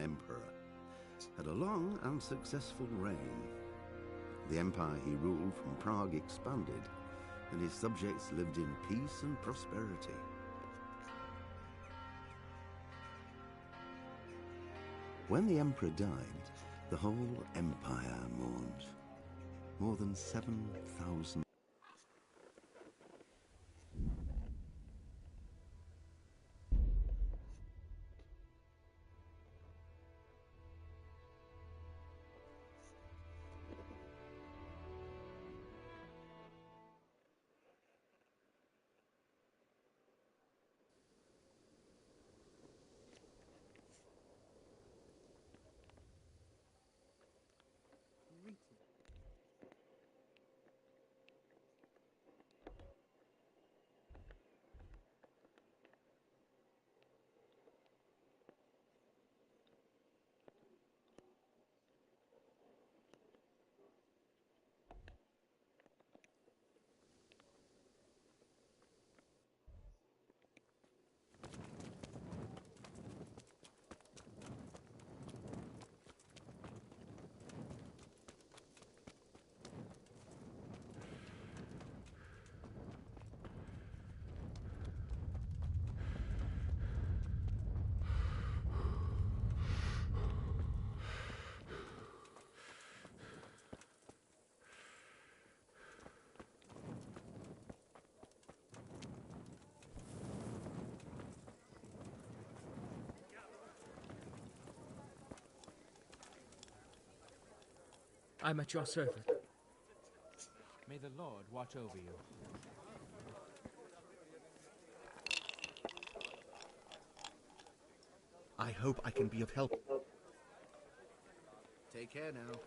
emperor, had a long and successful reign. The empire he ruled from Prague expanded, and his subjects lived in peace and prosperity. When the emperor died, the whole empire mourned. More than 7,000. I'm at your service. May the Lord watch over you. I hope I can be of help. Take care now.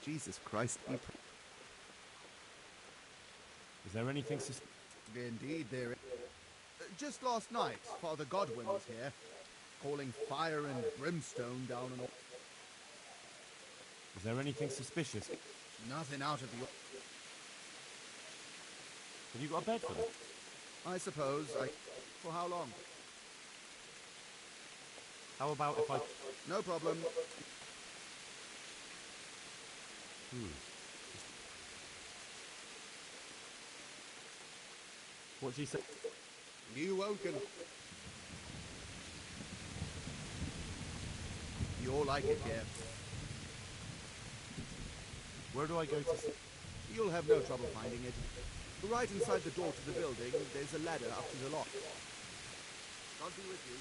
Jesus Christ, be Is there anything Indeed, there is. Just last night, Father Godwin was here, calling fire and brimstone down on all. Is there anything suspicious? Nothing out of the. Have you got a bed for them? I suppose. For how long? How about if I... No problem. What'd you say? You woken. You'll like it here. Where do I go to... You'll have no trouble finding it. Right inside the door to the building, there's a ladder up to the loft. God be with you.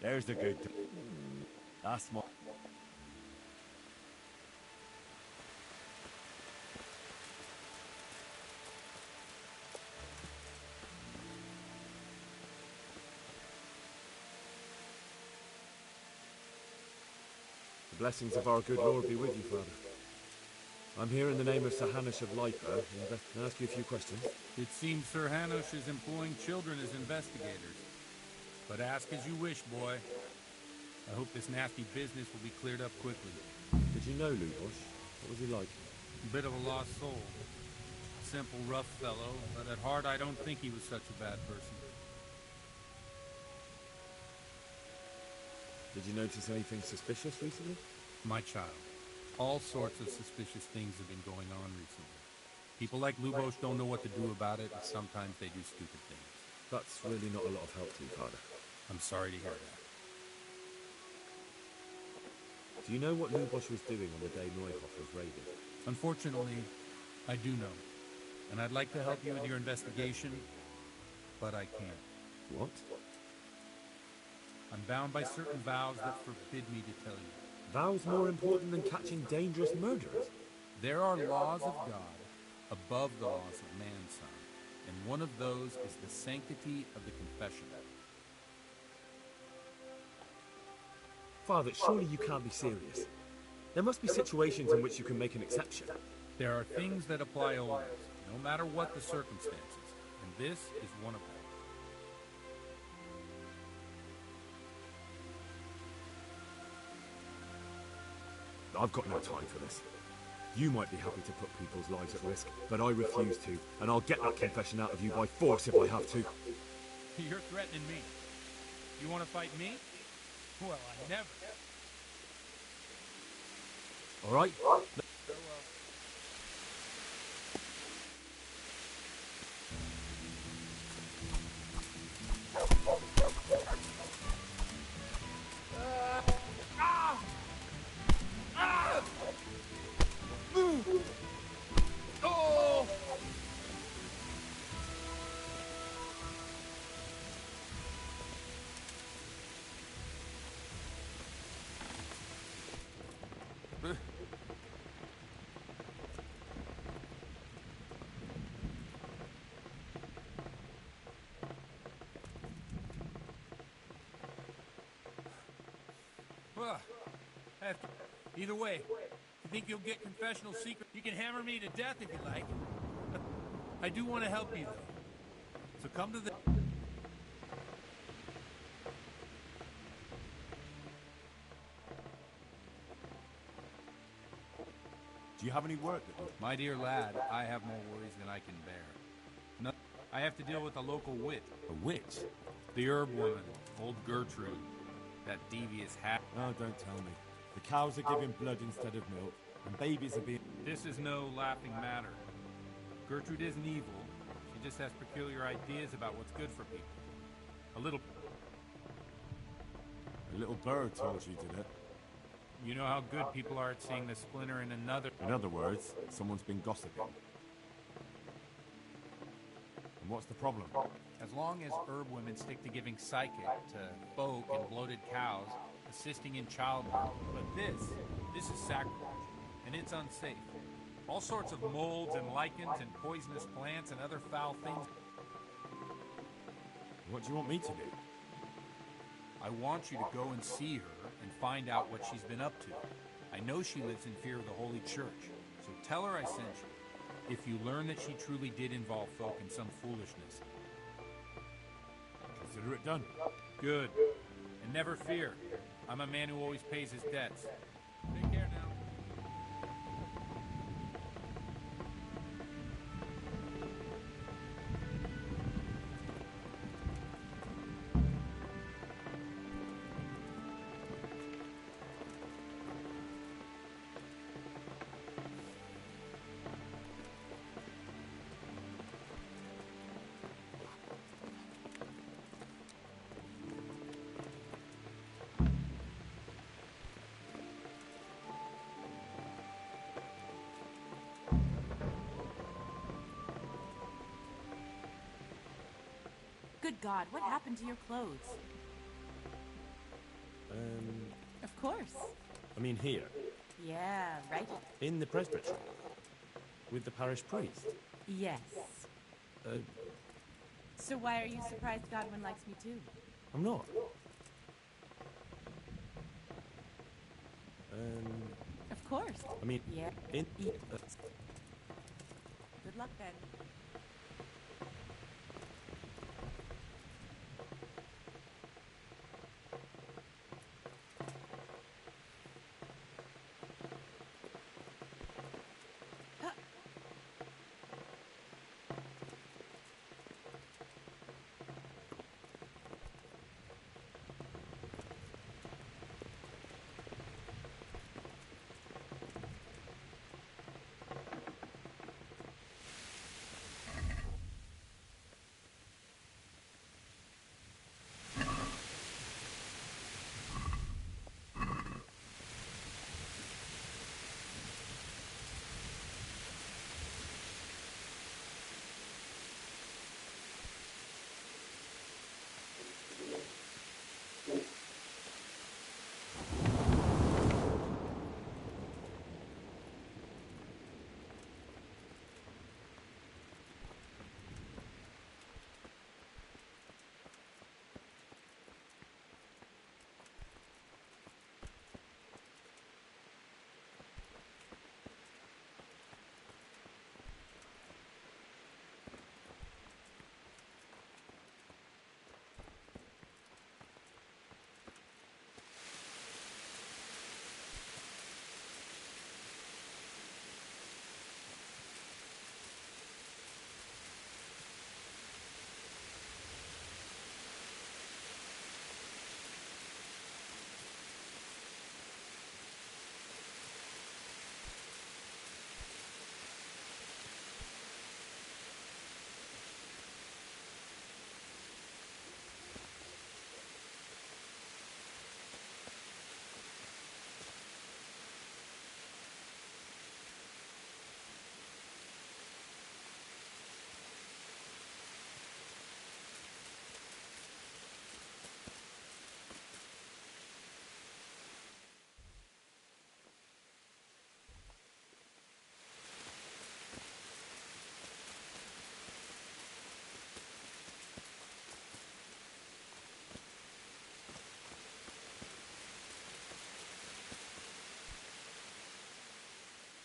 There's a good... That's my... The blessings of our good Lord be with you, Father. I'm here in the name of Sir Hanush of Lipa. Can I ask you a few questions? It seems Sir Hanush is employing children as investigators. But ask as you wish, boy. I hope this nasty business will be cleared up quickly. Did you know Lubosh? What was he like? A bit of a lost soul. Simple, rough fellow, but at heart I don't think he was such a bad person. Did you notice anything suspicious recently? My child. All sorts of suspicious things have been going on recently. People like Lubosh don't know what to do about it, and sometimes they do stupid things. That's really not a lot of help to you, Father. I'm sorry to hear that. Do you know what Lubosh was doing on the day Neuhoff was raided? Unfortunately, I do know. And I'd like to help you with your investigation, but I can't. What? I'm bound by certain vows that forbid me to tell you. Vows more important than catching dangerous murderers? There are laws of God above the laws of man's son, and one of those is the sanctity of the confession. Father, surely you can't be serious. There must be situations in which you can make an exception. There are things that apply always, no matter what the circumstances, and this is one of them. I've got no time for this. You might be happy to put people's lives at risk, but I refuse to, and I'll get that confession out of you by force if I have to. You're threatening me. You want to fight me? Well, I never. All right? Farewell. Well, either way, you think you'll get confessional secret? You can hammer me to death if you like. I do want to help you, though. So come to the... Do you have any work that... My dear lad, I have more worries than I can bear. No, I have to deal with a local witch. A witch? The herb woman, old Gertrude. That devious hat. Oh, don't tell me. The cows are giving blood instead of milk, and babies are being... This is no laughing matter. Gertrude isn't evil. She just has peculiar ideas about what's good for people. A little bird told you, did it? You know how good people are at seeing the splinter in another... In other words, someone's been gossiping. And what's the problem? As long as herb women stick to giving psychic to folk and bloated cows, assisting in childbirth. But this is sacrilege, and it's unsafe. All sorts of molds and lichens and poisonous plants and other foul things. What do you want me to do? I want you to go and see her and find out what she's been up to. I know she lives in fear of the Holy Church, so tell her I sent you. If you learn that she truly did involve folk in some foolishness, Consider it done. good. And never fear. I'm a man who always pays his debts. Take care now. Good God, what happened to your clothes? Of course. I mean here, Yeah, right. in the presbytery, with the parish priest. Yes. Uh, So why are you surprised Godwin likes me too? I'm not. Of course. I mean, Yeah. in... Good luck then.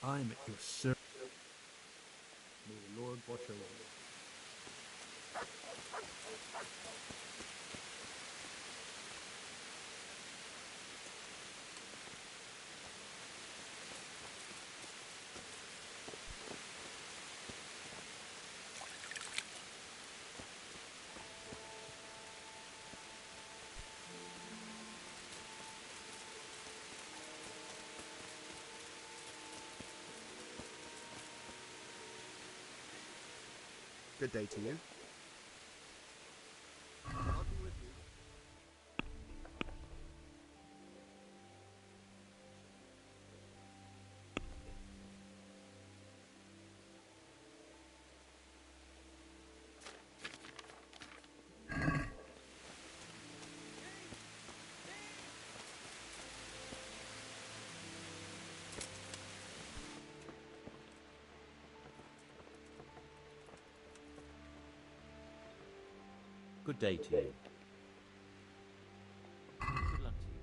I'm at your service. May the Lord watch over you. Good day to you. God be with you. Good day to you. Good luck to you.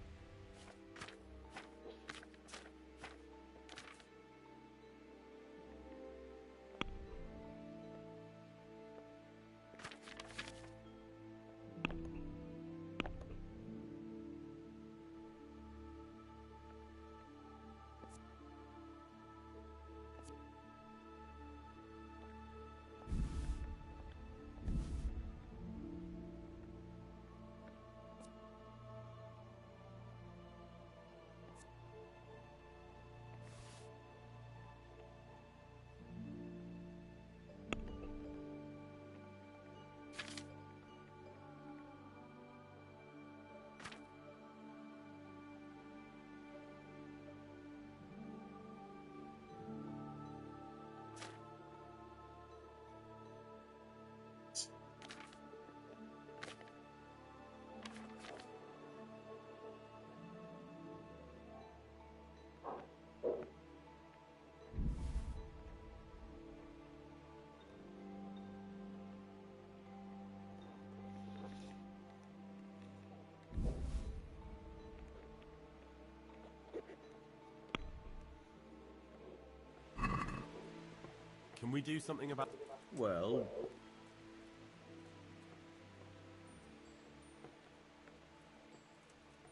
Can we do something about... Well,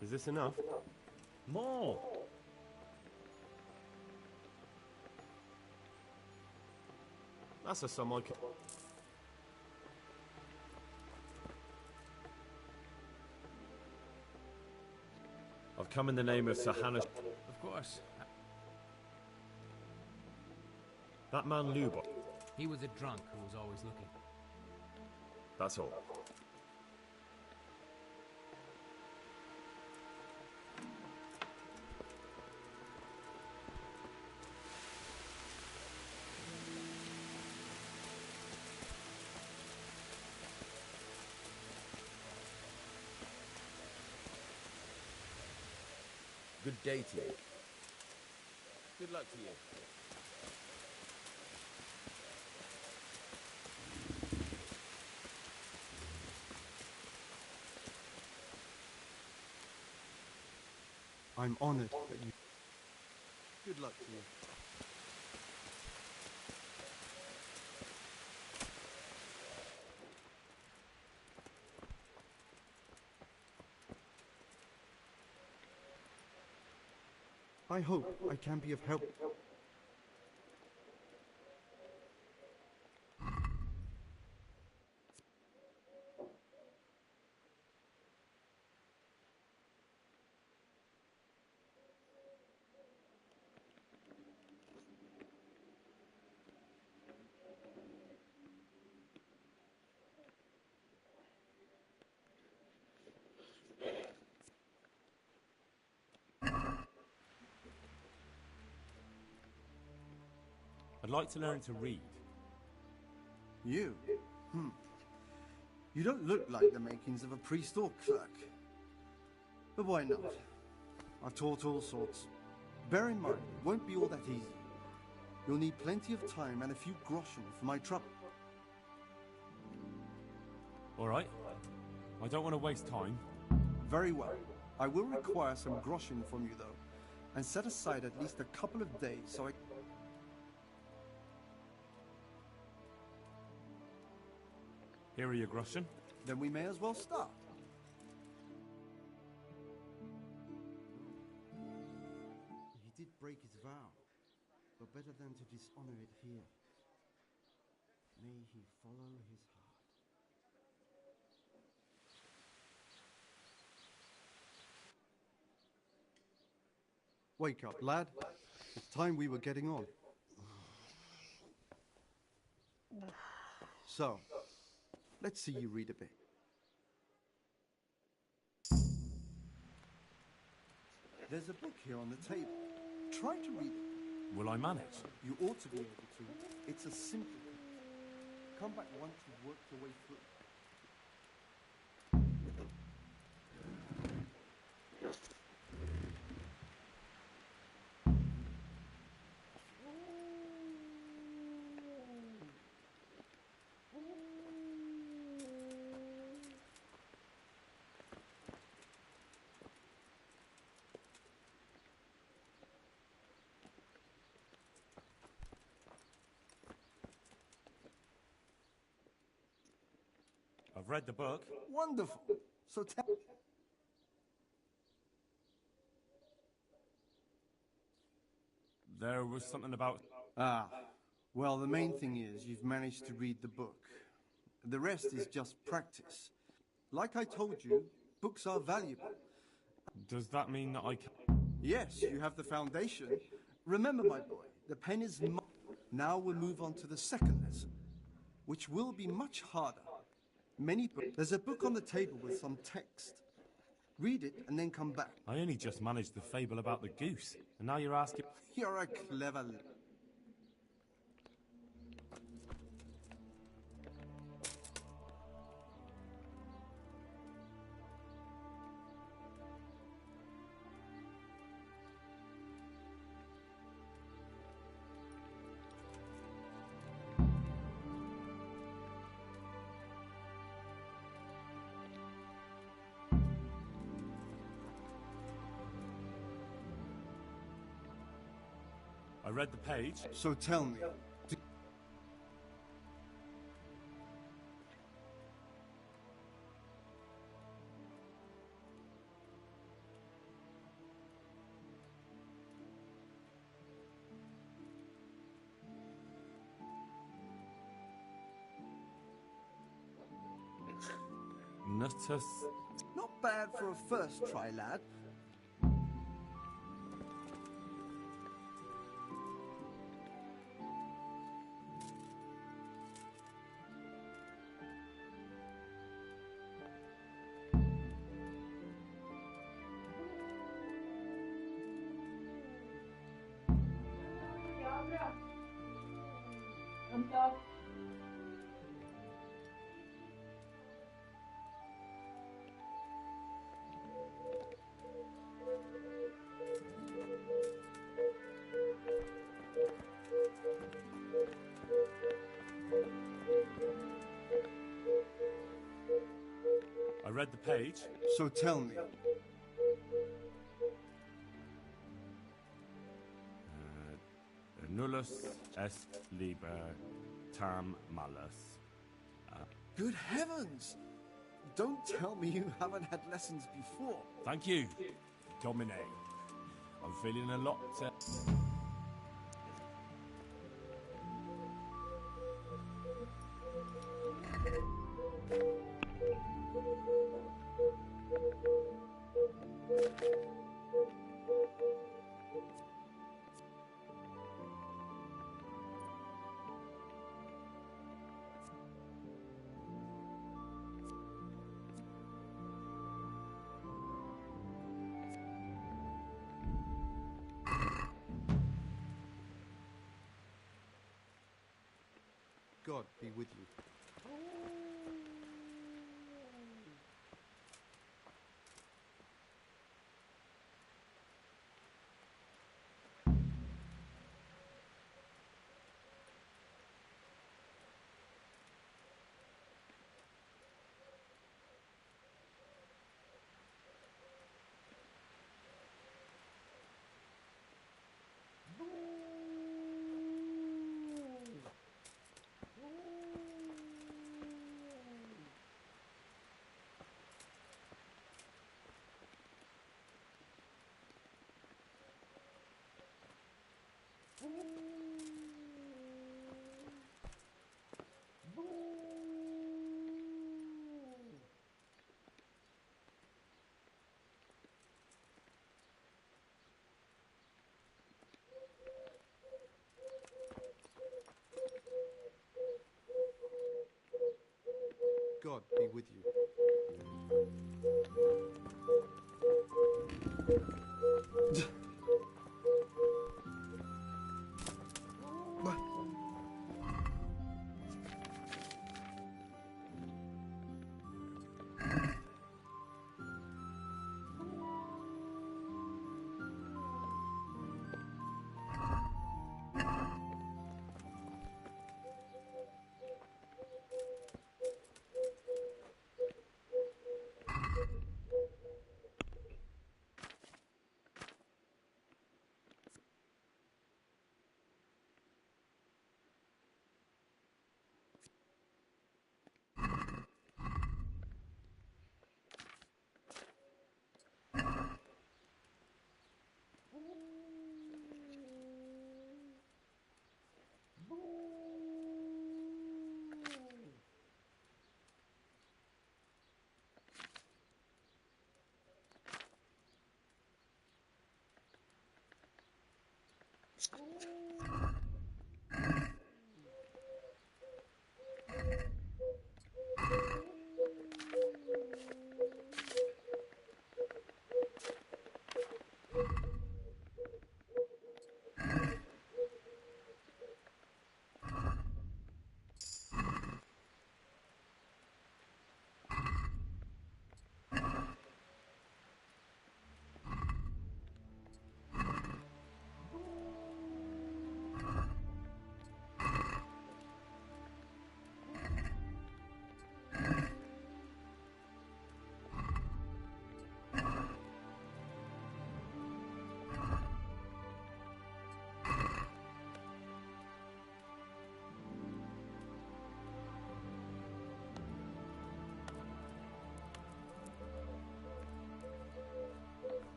Is this enough? more. That's a sum I can... I've come in the name of Sir Hannah. Of course. That man Lubot. He was a drunk who was always looking. That's all. Good day to you. Good luck to you. I'm honored that you... Good luck to you. I hope I can be of help. I'd like to learn to read. You? You don't look like the makings of a priest or clerk. But why not? I've taught all sorts. Bear in mind, it won't be all that easy. You'll need plenty of time and a few groschen for my trouble. All right. I don't want to waste time. Very well. I will require some groschen from you, though, and set aside at least a couple of days so I... Here are your groschen. Then we may as well start. He did break his vow, but better than to dishonor it here. May he follow his heart. Wake up, lad. It's time we were getting on. So, let's see you read a bit. There's a book here on the table. Try to read it. Will I manage? You ought to be able to. It's a simple thing. Come back once you've worked your way through. I've read the book. Wonderful. So tell... There was something about... Ah, well, the main thing is you've managed to read the book. The rest is just practice. Like I told you, books are valuable. Does that mean that I can... Yes, you have the foundation. Remember, my boy, the pen is... Now we'll move on to the second lesson, which will be much harder. Many books. There's a book on the table with some text. Read it and then come back. I only just managed the fable about the goose, and now you're asking... You're a clever... I read the page. So tell me, Nutus. Not bad for a first try, lad. I read the page. So tell me. Nullus est liber tam malus. Good heavens! Don't tell me you haven't had lessons before. Thank you, Domine. I'm feeling a lot... God be with you. God be with you.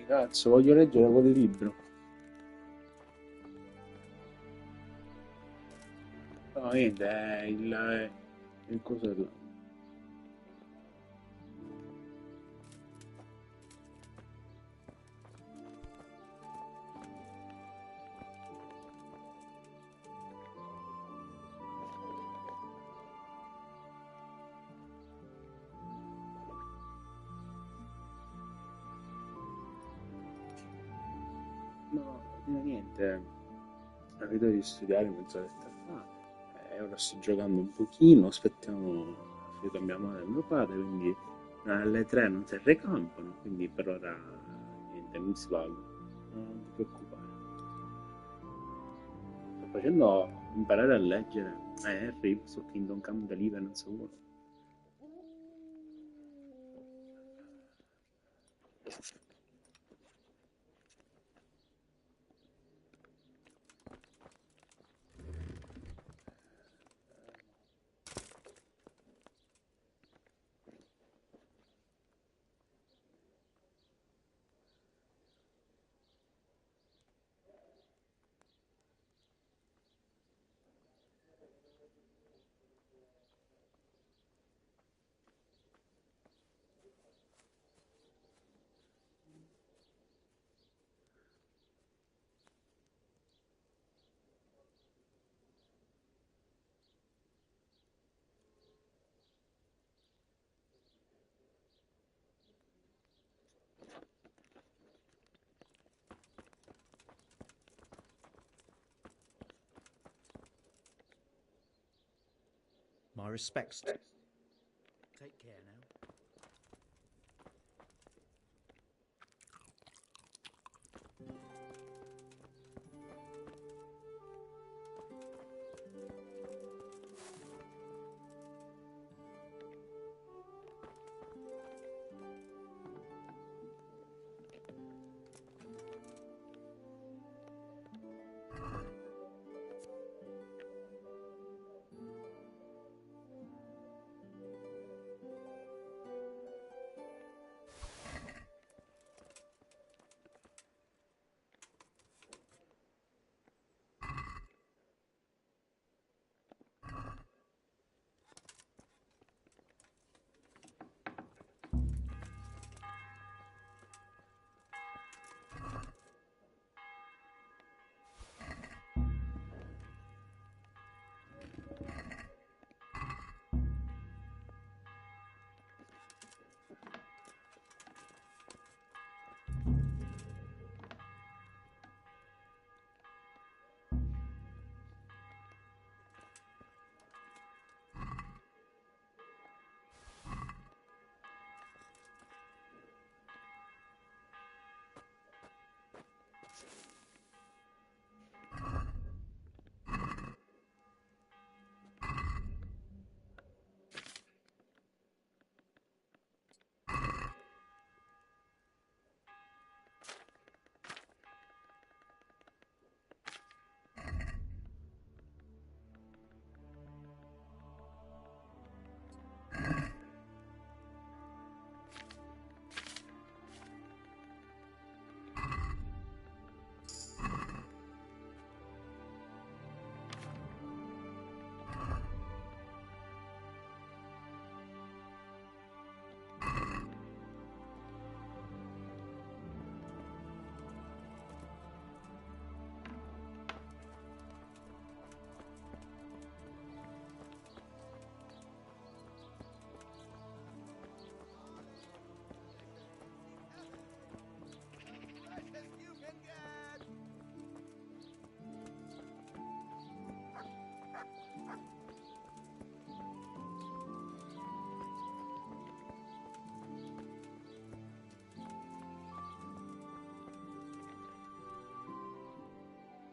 cazzo, voglio leggere quel libro. No, niente, è il coso là. No, niente, ho finito di studiare mezz'oretta fa e ora sto giocando un pochino, aspettiamo finito mia madre e mio padre, quindi alle 3 non si recampano, quindi per ora niente, mi svago, non ti preoccupare. Sto facendo imparare a leggere, Harry, su Kingdom Come Deliverance 1. My respects. Take care now.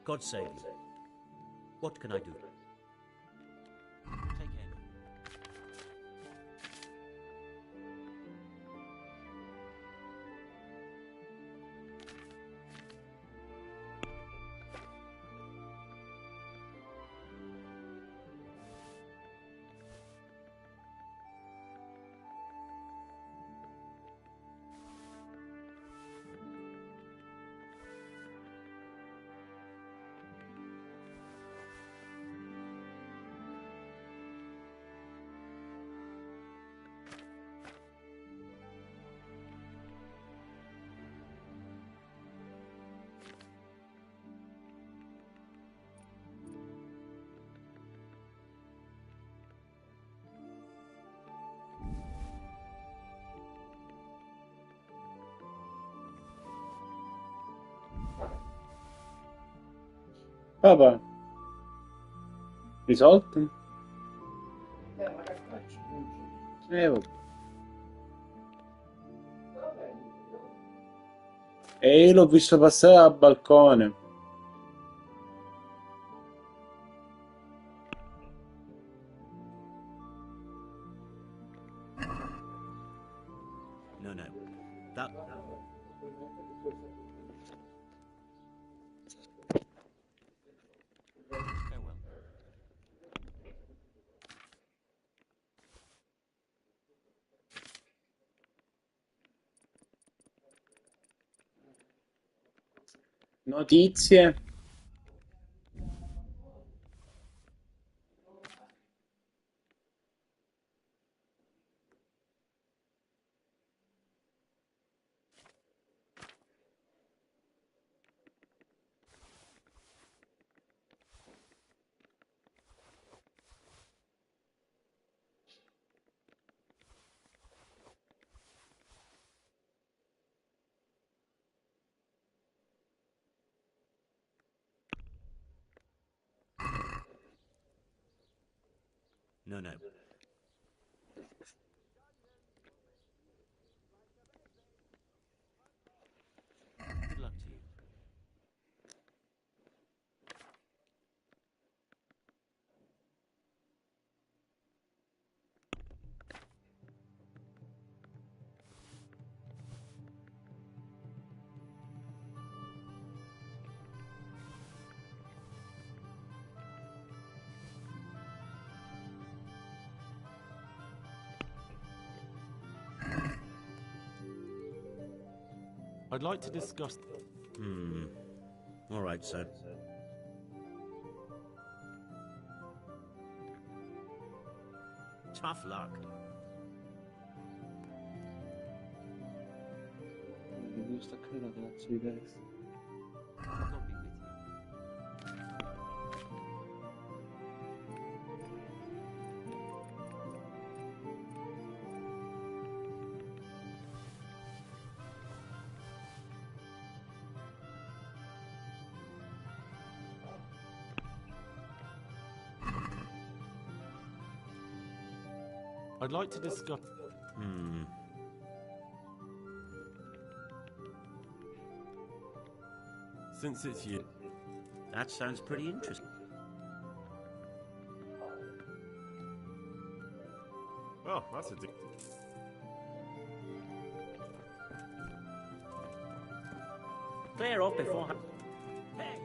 God save you. What can I do? Take care. Papà, risolto? Vabbè. E io l'ho visto passare dal balcone. No, no. That... Farewell. Notizie? No, no. Good luck to you. I'd like to discuss... All right, sir. Tough luck. Devo staccare la cazzo di testa. God be with you. I'd like to discuss... Since it's you... That sounds pretty interesting. Oh, that's a... Clear off before... Hey!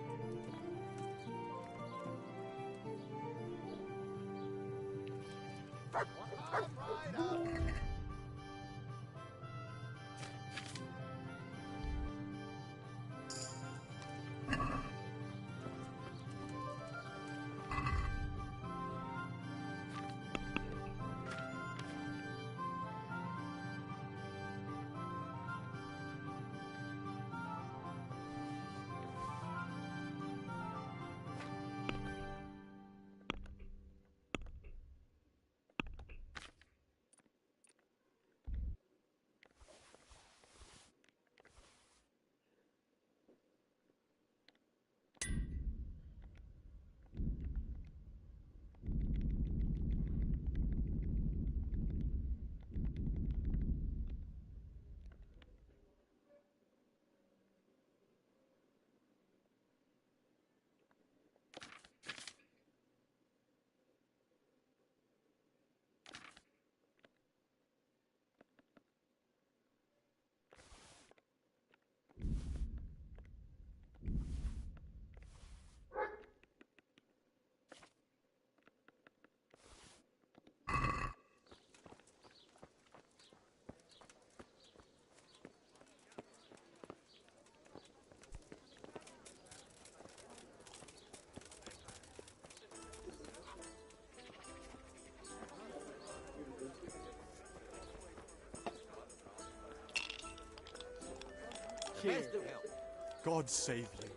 God save you.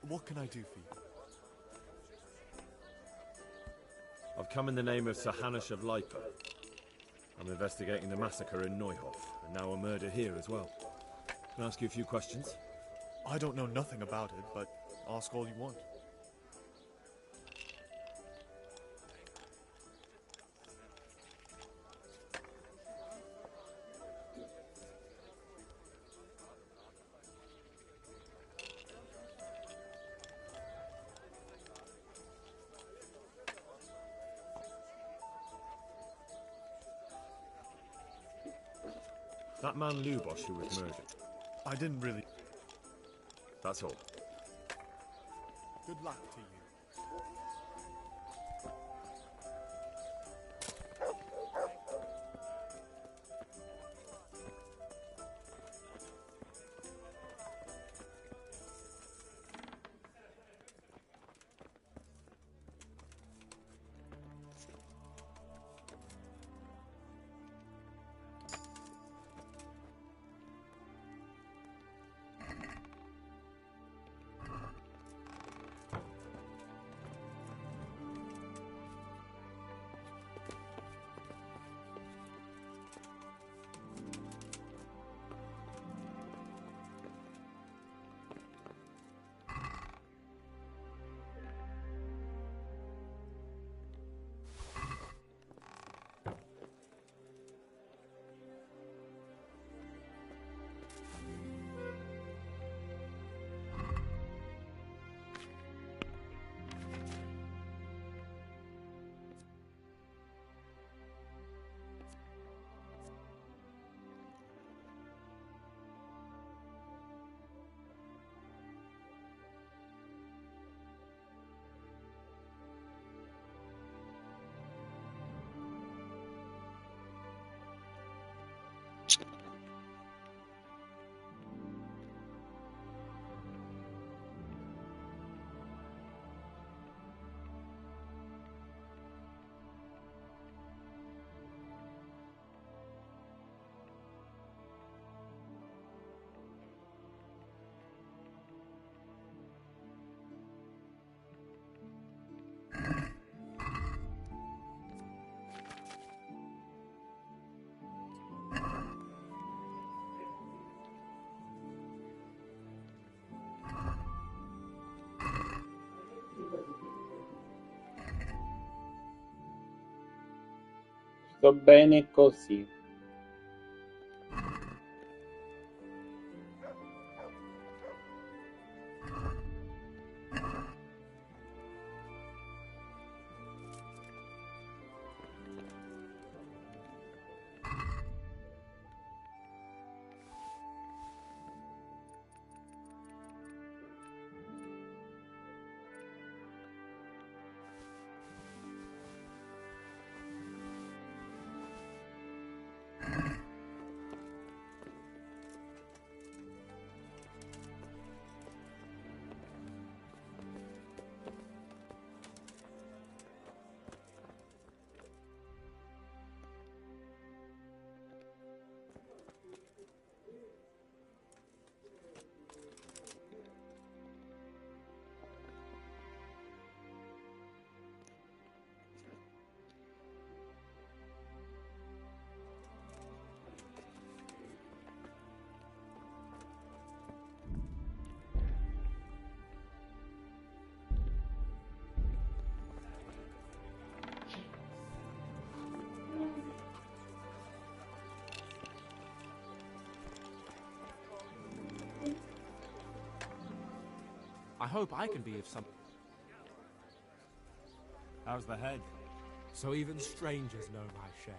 What can I do for you? I've come in the name of Sir Hanush of Lipa. I'm investigating the massacre in Neuhof, and now a murder here as well. Can I ask you a few questions? I don't know nothing about it, but ask all you want. That man Lubosh who was murdered. I didn't really... That's all. Good luck to you. Sto bene così. I hope I can be of some... How's the head? So even strangers know my share.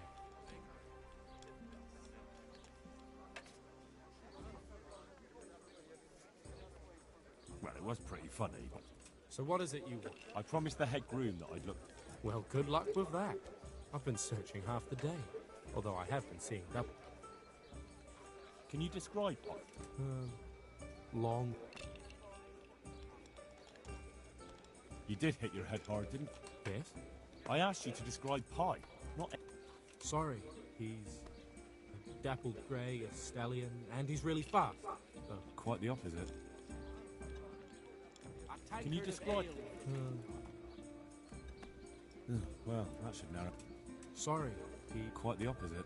Well, it was pretty funny. So what is it you want? I promised the head groom that I'd look... Well, good luck with that. I've been searching half the day, although I have been seeing double. Can you describe what? Long. You did hit your head hard, didn't you? Yes? I asked you to describe Pi, not... Sorry, he's a dappled grey, a stallion, and he's really fast. Quite the opposite. Can you describe... well, that should narrow. Sorry, he... Quite the opposite.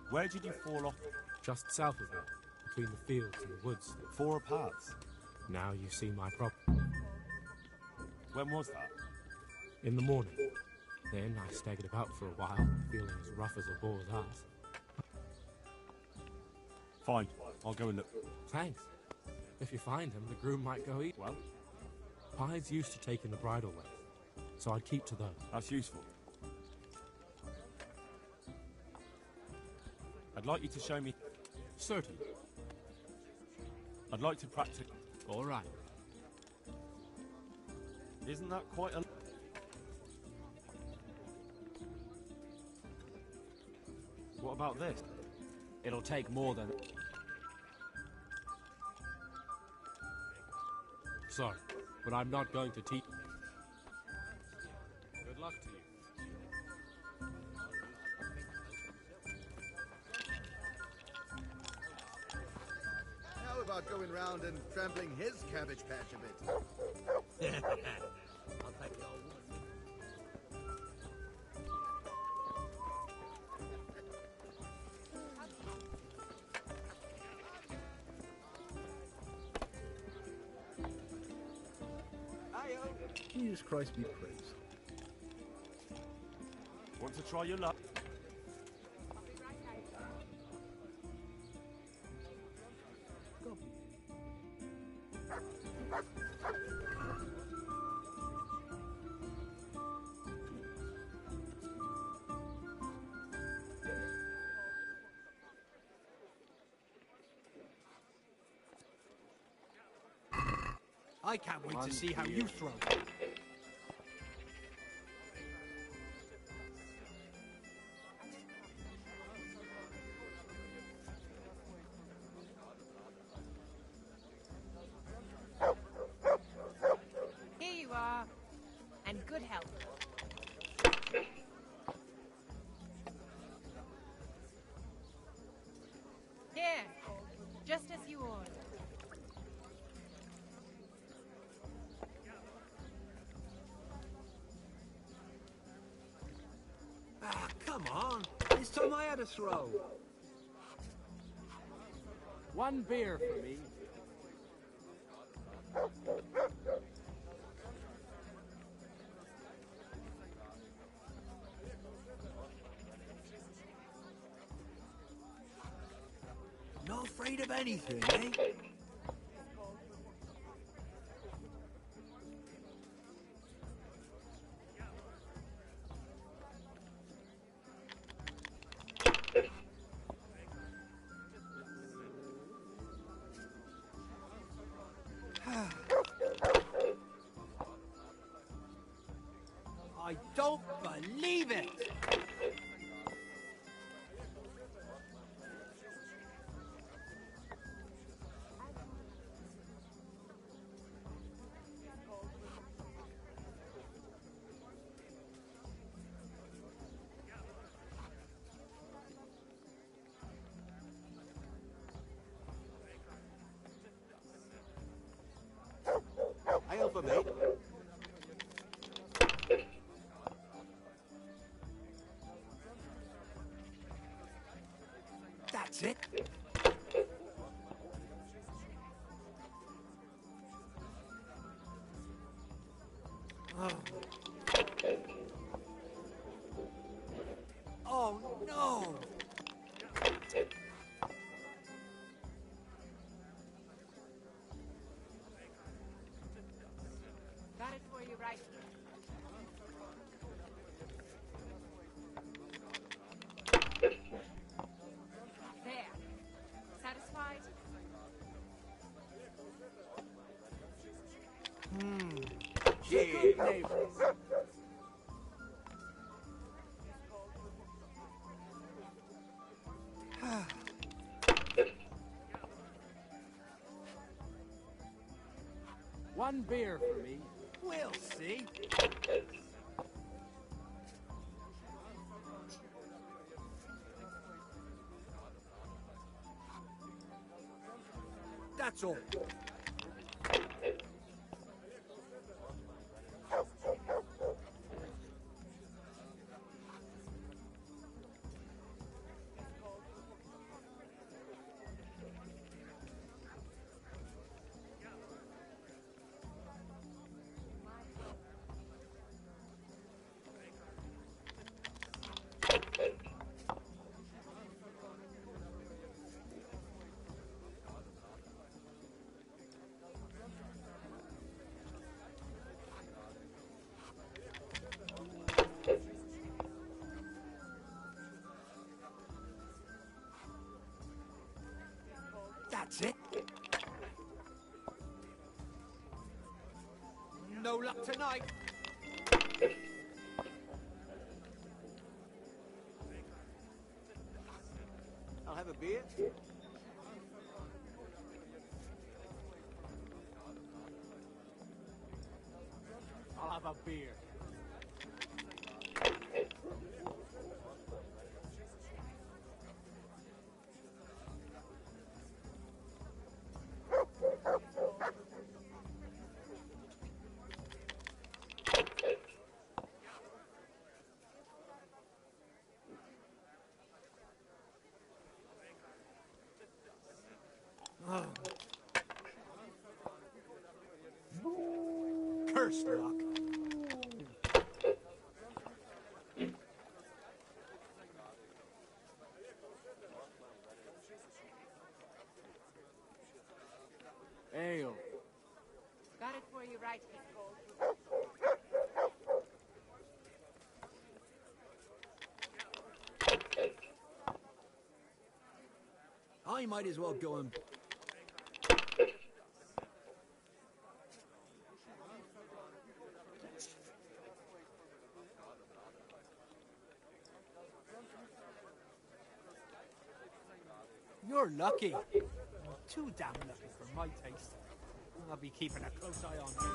Where did you fall off? Just south of here, between the fields and the woods. 4 paths. Now you see my problem. When was that? In the morning. Then I staggered about for a while, feeling as rough as a boar's ass. Fine, I'll go and look. Thanks. If you find him, the groom might go eat. Well? Pies used to take in the bridal ways, so I'd keep to those. That's useful. I'd like you to show me... Certainly. I'd like to practice... All right. Isn't that quite a... What about this? It'll take more than... Sorry, but I'm not going to teach... Good luck to you. How about going round and trampling his cabbage patch a bit? I'll take the old woman. Jesus Christ be praised. Want to try your luck? I can't wait to see how you throw. Here you are. And good health. Here. Just as you ordered. Ah, come on. This time I had a throw. One beer for me. Not afraid of anything, eh? I don't believe it! Ale for me. That's it. Oh. Oh no! Got it for you right here. There. Satisfied? Cheers. One beer for me. We'll see. That's all. Not tonight. I'll have a beer. I'll have a beer. Cursed luck. Ale. Got it for you right, Nicole. I might as well go and... You're lucky. Too damn lucky for my taste. I'll be keeping a close eye on you.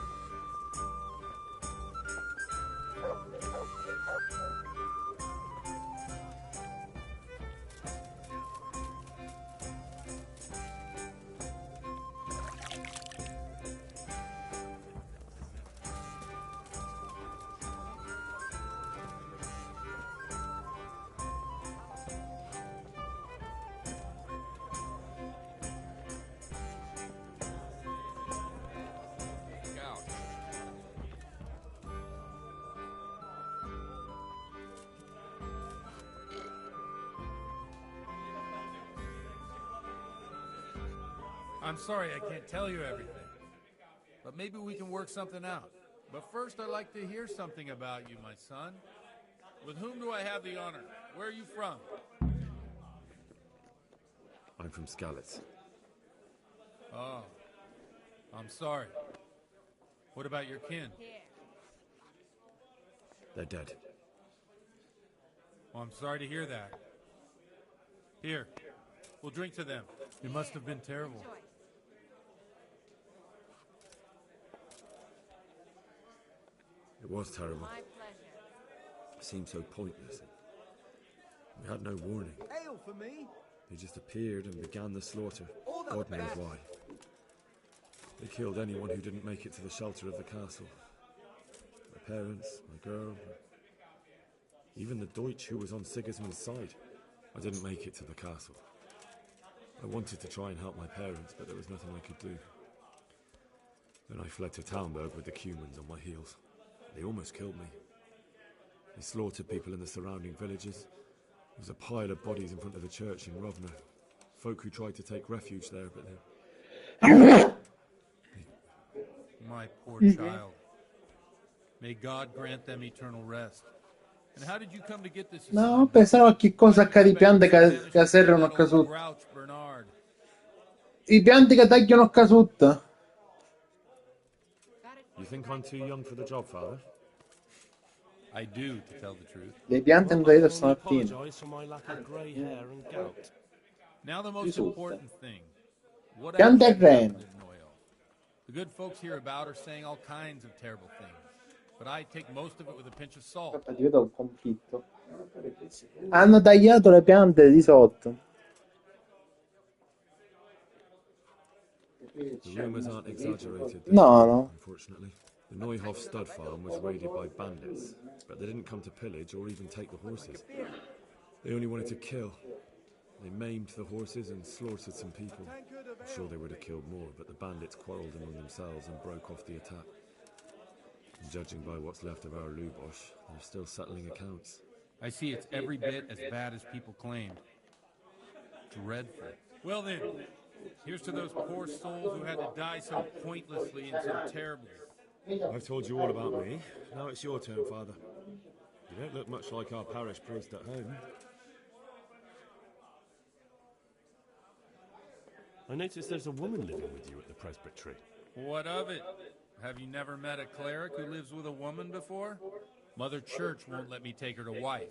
I'm sorry I can't tell you everything, but maybe we can work something out. But first, I'd like to hear something about you, my son. With whom do I have the honor? Where are you from? I'm from Skalitz. Oh, I'm sorry. What about your kin? They're dead. Well, I'm sorry to hear that. Here, we'll drink to them. It must have been terrible. It was terrible. My pleasure. It seemed so pointless. We had no warning. Ale for me. They just appeared and began the slaughter. All the God knows best. why. They killed anyone who didn't make it to the shelter of the castle. My parents, my girl, even the Deutsch who was on Sigismund's side. I didn't make it to the castle. I wanted to try and help my parents, but there was nothing I could do. Then I fled to Talmberg with the Cumans on my heels. They almost killed me. They slaughtered people in the surrounding villages. There was a pile of bodies in front of the church in Rovna. Folk who tried to take refuge there, but then... My poor child. May God grant them eternal rest. And how did you come to get this No, pensavo che cosa accade, i piante che serrano a casutto. Grouch Bernard? I pianti che tagliano a casutto. You think I'm too young for the job, Father? I do, to tell the truth. Le piante hanno tagliato stamattina. Apologise for my lack of grey hair and gout. Now the most important thing. What Piante actually e happened reno. in Noel? The good folks hereabout are saying all kinds of terrible things. But I take most of it with a pinch of salt. Aspetta, ti vedo un conflitto. Hanno tagliato le piante di sotto. The rumours aren't exaggerated. No, no. Unfortunately. The Neuhof stud farm was raided by bandits, but they didn't come to pillage or even take the horses. They only wanted to kill. They maimed the horses and slaughtered some people. I'm sure they would have killed more, but the bandits quarrelled among themselves and broke off the attack. And judging by what's left of our Lubosh, they're still settling accounts. I see it's every bit as bad as people claimed. Dreadful. Well then, here's to those poor souls who had to die so pointlessly and so terribly. I've told you all about me. Now it's your turn, Father. You don't look much like our parish priest at home. I notice there's a woman living with you at the presbytery. What of it? Have you never met a cleric who lives with a woman before? Mother Church won't let me take her to wife.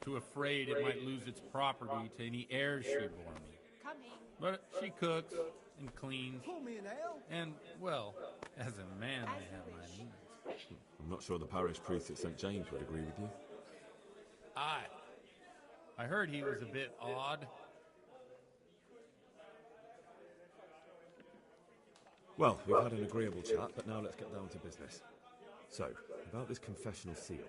Too afraid it might lose its property to any heirs she bore me. Coming. But she cooks and cleans. Pour me an ale. And, well, as a man, I have my needs. I'm not sure the parish priest at St. James would agree with you. I heard he was a bit odd. Well, we've had an agreeable chat, but now let's get down to business. So, about this confessional seal.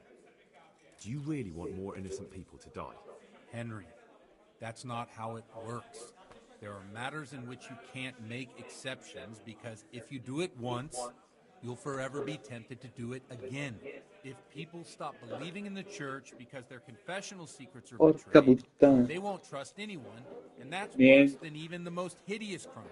Do you really want more innocent people to die? Henry, that's not how it works. There are matters in which you can't make exceptions because if you do it once, you'll forever be tempted to do it again. If people stop believing in the church because their confessional secrets are Porca betrayed, puttana. they won't trust anyone, and that's Niente. worse than even the most hideous crime.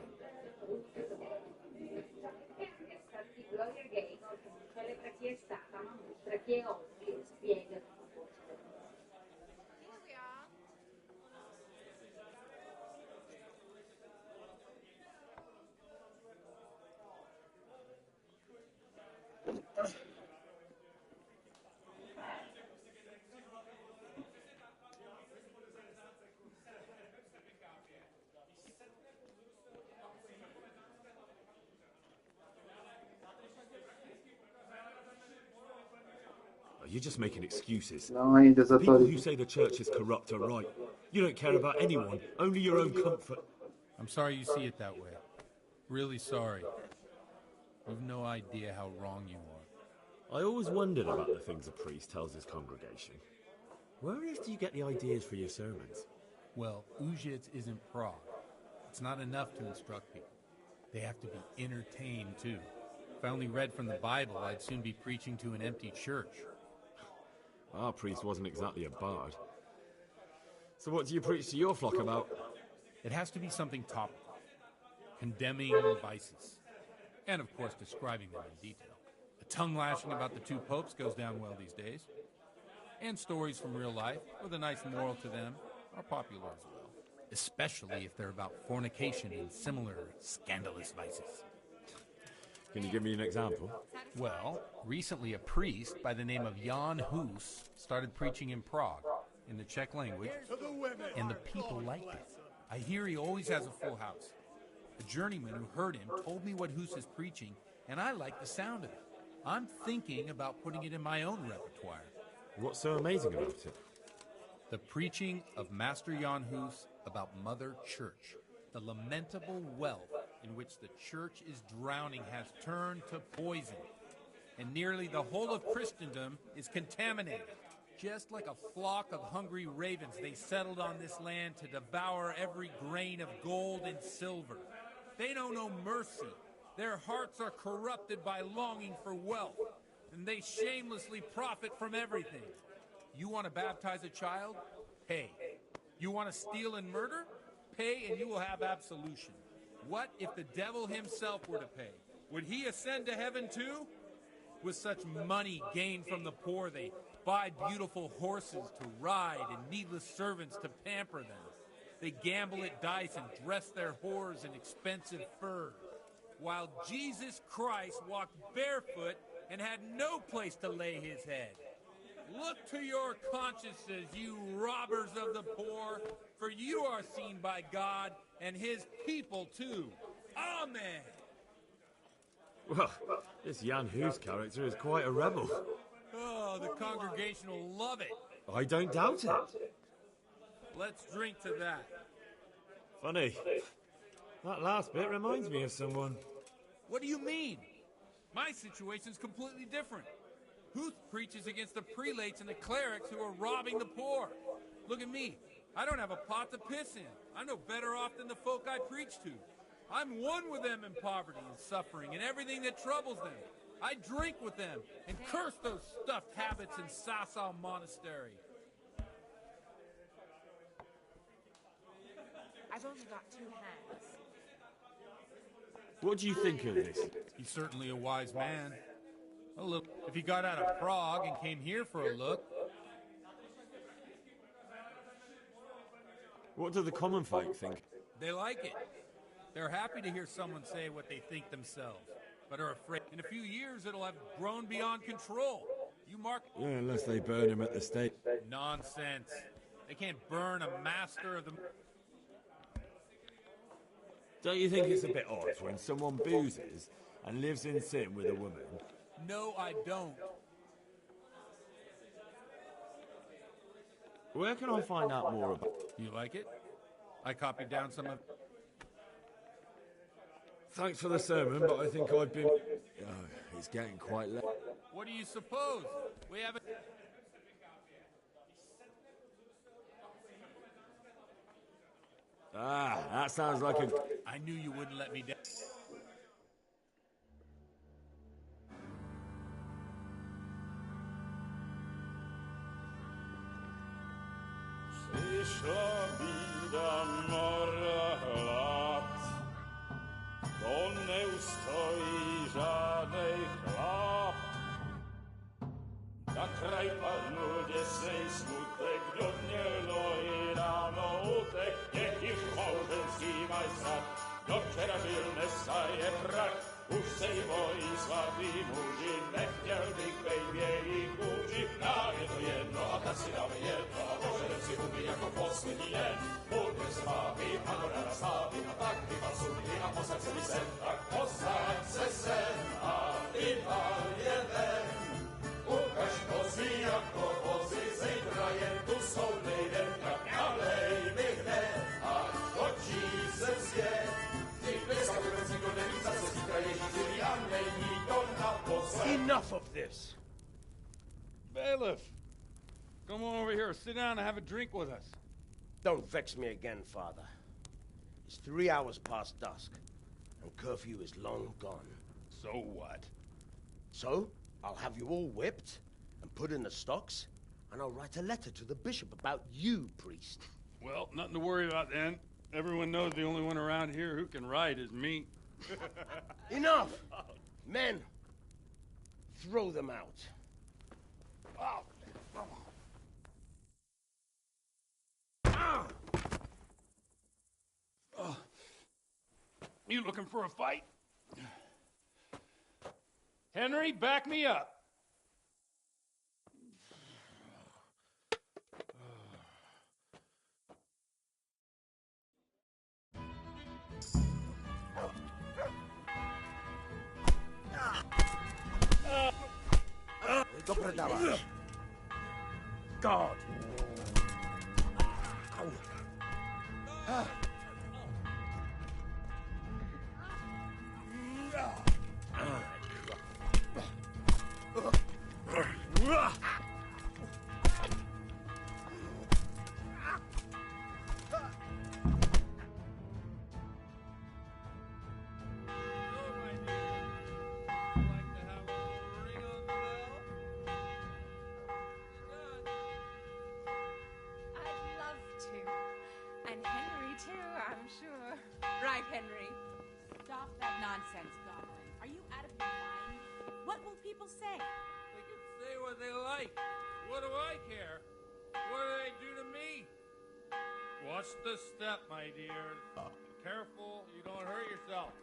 You're just making excuses. No, niente People who esattamente. say the church is corrupt are right. You don't care about anyone, only your own comfort. I'm sorry you see it that way. Really sorry. You've no idea how wrong you are. I always wondered about the things a priest tells his congregation. Where on earth do you get the ideas for your sermons? Well, Ujits isn't Prague. It's not enough to instruct people. They have to be entertained, too. If I only read from the Bible, I'd soon be preaching to an empty church. Our priest wasn't exactly a bard. So what do you preach to your flock about? It has to be something topical, condemning vices, and of course describing them in detail. A tongue lashing about the two popes goes down well these days. And stories from real life, with a nice moral to them, are popular as well. Especially if they're about fornication and similar scandalous vices. Can you give me an example? Well, recently a priest by the name of Jan Hus started preaching in Prague, in the Czech language, and the people liked it. I hear he always has a full house. A journeyman who heard him told me what Hus is preaching, and I like the sound of it. I'm thinking about putting it in my own repertoire. What's so amazing about it? The preaching of Master Jan Hus about Mother Church. The lamentable wealth in which the church is drowning has turned to poison, and nearly the whole of Christendom is contaminated. Just like a flock of hungry ravens, they settled on this land to devour every grain of gold and silver. They know no mercy. Their hearts are corrupted by longing for wealth, and they shamelessly profit from everything. You want to baptize a child? Pay. You want to steal and murder? Pay and you will have absolution. What if the devil himself were to pay? Would he ascend to heaven too? With such money gained from the poor, they buy beautiful horses to ride and needless servants to pamper them. They gamble at dice and dress their whores in expensive furs, while Jesus Christ walked barefoot and had no place to lay his head. Look to your consciences, you robbers of the poor, for you are seen by God and his people too. Amen. Well, this Jan Hus character is quite a rebel. Oh, the congregation will love it. I don't doubt it. Let's drink to that. Funny. That last bit reminds me of someone. What do you mean? My situation's completely different. Huth preaches against the prelates and the clerics who are robbing the poor. Look at me. I don't have a pot to piss in. I'm no better off than the folk I preach to. I'm one with them in poverty and suffering and everything that troubles them. I drink with them and curse those stuffed habits in Sasau Monastery. I've only got 2 hands. What do you think of this? He's certainly a wise man. Well, look, if he got out of Prague and came here for a look. What do the common folk think? They like it. They're happy to hear someone say what they think themselves. but are afraid in a few years it'll have grown beyond control. You mark... Yeah, unless they burn him at the stake. Nonsense. They can't burn a master of the... Don't you think it's a bit odd when someone boozes and lives in sin with a woman? No, I don't. Where can I find out more about... You like it? I copied down some of... Thanks for the sermon, but I think I've been... Oh, it's getting quite late. What do you suppose? We haven't... Ah, that sounds like a... I knew you wouldn't let me down. Przyszła bida mora lat, to nie ustoi żadnej chlap. Na kraj padł dziesięć smutek, do dnielo i rano utek, niech ich małżeński majstrat, do wczera żylne staje prak. Už se jí bojí svatý muži, nechtěl bych bejbě jí kůži. Nám je to jedno a tak si dáme jedno a požerem si huby jako poslední den. Budeme se bavit a do rána slávit a tak vypal sudy a posaď se mi sem. Tak posaď se sem a vypal je ven. Ukaž kozy jako vozy, zítra jen tu soudnej den. Tak nalej mi hned, ať točí se svět. Enough of this! Bailiff! Come on over here, sit down and have a drink with us. Don't vex me again, Father. It's 3 hours past dusk, and curfew is long gone. So what? So, I'll have you all whipped, and put in the stocks, and I'll write a letter to the bishop about you, priest. Well, nothing to worry about then. Everyone knows the only one around here who can write is me. Enough! Men, throw them out. Oh. Oh. You looking for a fight? Henry, back me up. Dobre God. Right, Henry. Stop that nonsense, Godwin. Are you out of your mind? What will people say? They can say what they like. What do I care? What do they do to me? Watch the step, my dear. Careful, you don't hurt yourself.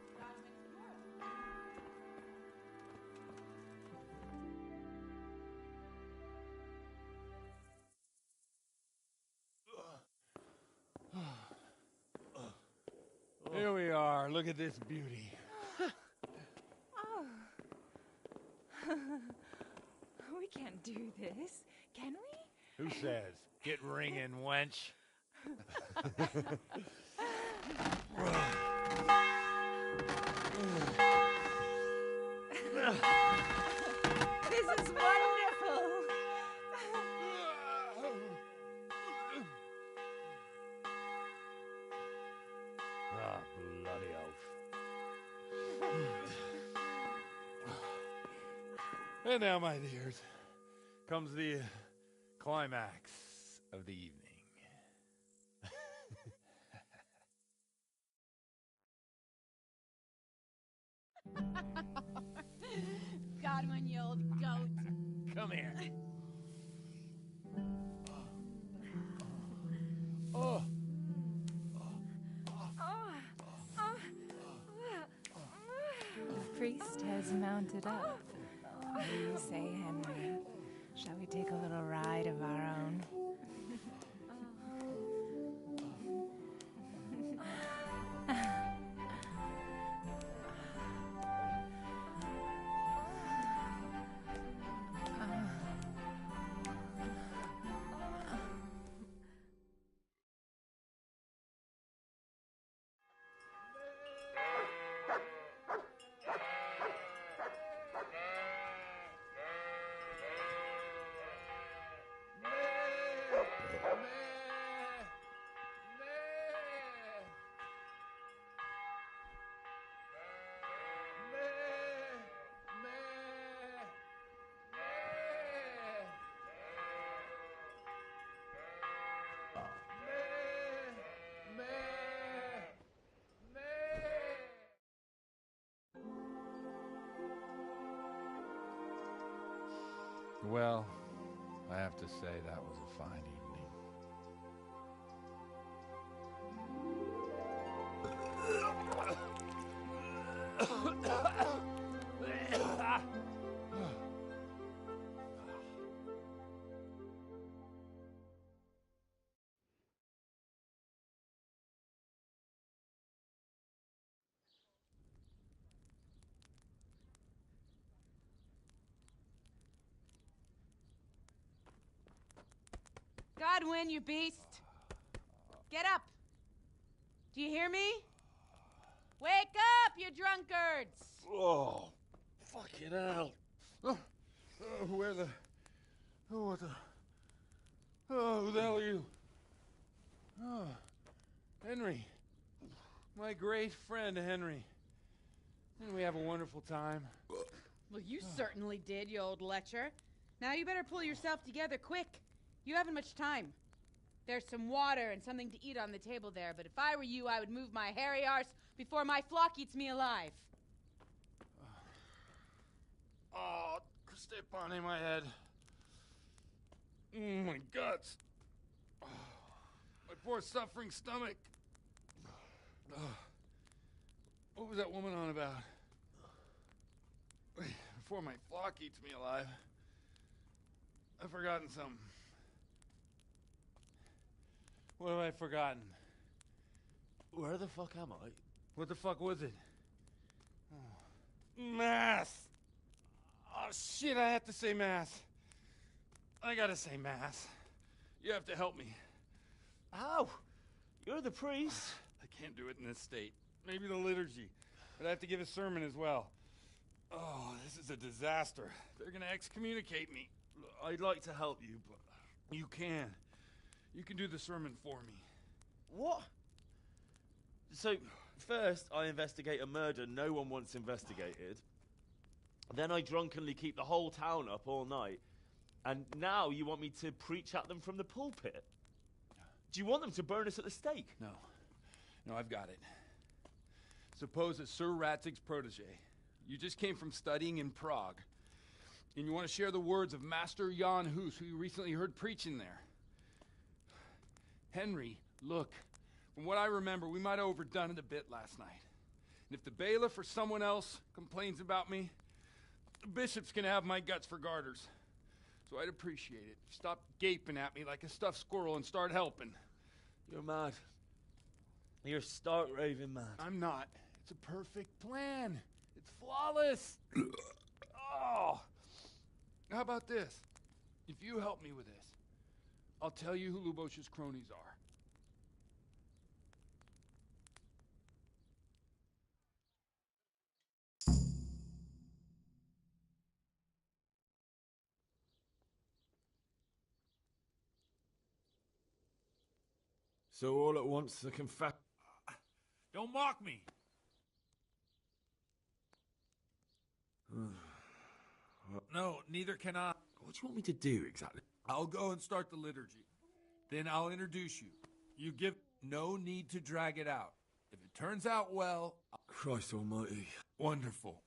Here we are. Look at this beauty. Oh. We can't do this, can we? Who says? Get ringing, wench. This is wonderful. Ah, bloody oath. And now, my dears, comes the climax of the evening. Godwin, you old goat. Come here. Oh. The priest has mounted up. What do you say, Henry? Shall we take a little ride of our own? Well, I have to say that was a fine evening. Godwin, you beast! Get up! Do you hear me? Wake up, you drunkards! Oh, fucking hell. Where the... Oh, what the... Oh, who the hell are you? Oh, Henry. My great friend, Henry. Didn't we have a wonderful time? Well, you certainly did, you old lecher. Now you better pull yourself together quick. You haven't much time. There's some water and something to eat on the table there, but if I were you, I would move my hairy arse before my flock eats me alive. Oh, step on in my head. My guts. Oh, my poor suffering stomach. Oh, what was that woman on about? Before my flock eats me alive. I've forgotten something. What have I forgotten? Where the fuck am I? What the fuck was it? Oh. Mass! Oh shit, I have to say mass. I gotta say mass. You have to help me. How? You're the priest. I can't do it in this state. Maybe the liturgy. But I have to give a sermon as well. Oh, this is a disaster. They're gonna excommunicate me. I'd like to help you, but... You can. You can do the sermon for me. What? So, first I investigate a murder no one wants investigated. Then I drunkenly keep the whole town up all night. And now you want me to preach at them from the pulpit? Do you want them to burn us at the stake? No. No, I've got it. Suppose that Sir Ratzig's protege. You just came from studying in Prague. And you want to share the words of Master Jan Hus, who you recently heard preaching there. Henry, look, from what I remember, we might have overdone it a bit last night. And if the bailiff or someone else complains about me, the bishop's gonna have my guts for garters. So I'd appreciate it. Stop gaping at me like a stuffed squirrel and start helping. You're mad. You're stark raving mad. I'm not. It's a perfect plan. It's flawless. Oh. How about this? If you help me with this, I'll tell you who Lubosh's cronies are. So all at once the confess... Don't mock me! No, neither can I. What do you want me to do exactly? I'll go and start the liturgy. Then I'll introduce you. You give no need to drag it out. If it turns out well... Christ almighty. Wonderful.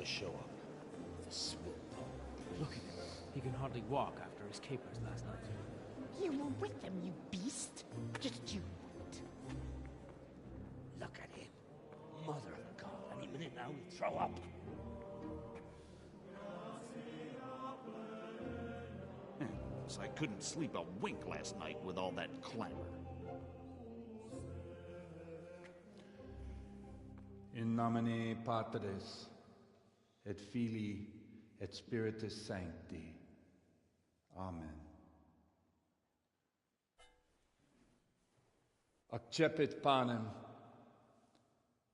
to show up. The spit pole. Look at him. He can hardly walk after his capers last night. You were with them, you beast. Just you wait. Look at him. Mother of God. Any minute now he'll throw up. So I couldn't sleep a wink last night with all that clamor. In nomine Patris, et Filii, et Spiritus Sancti. Amen. Accepit panem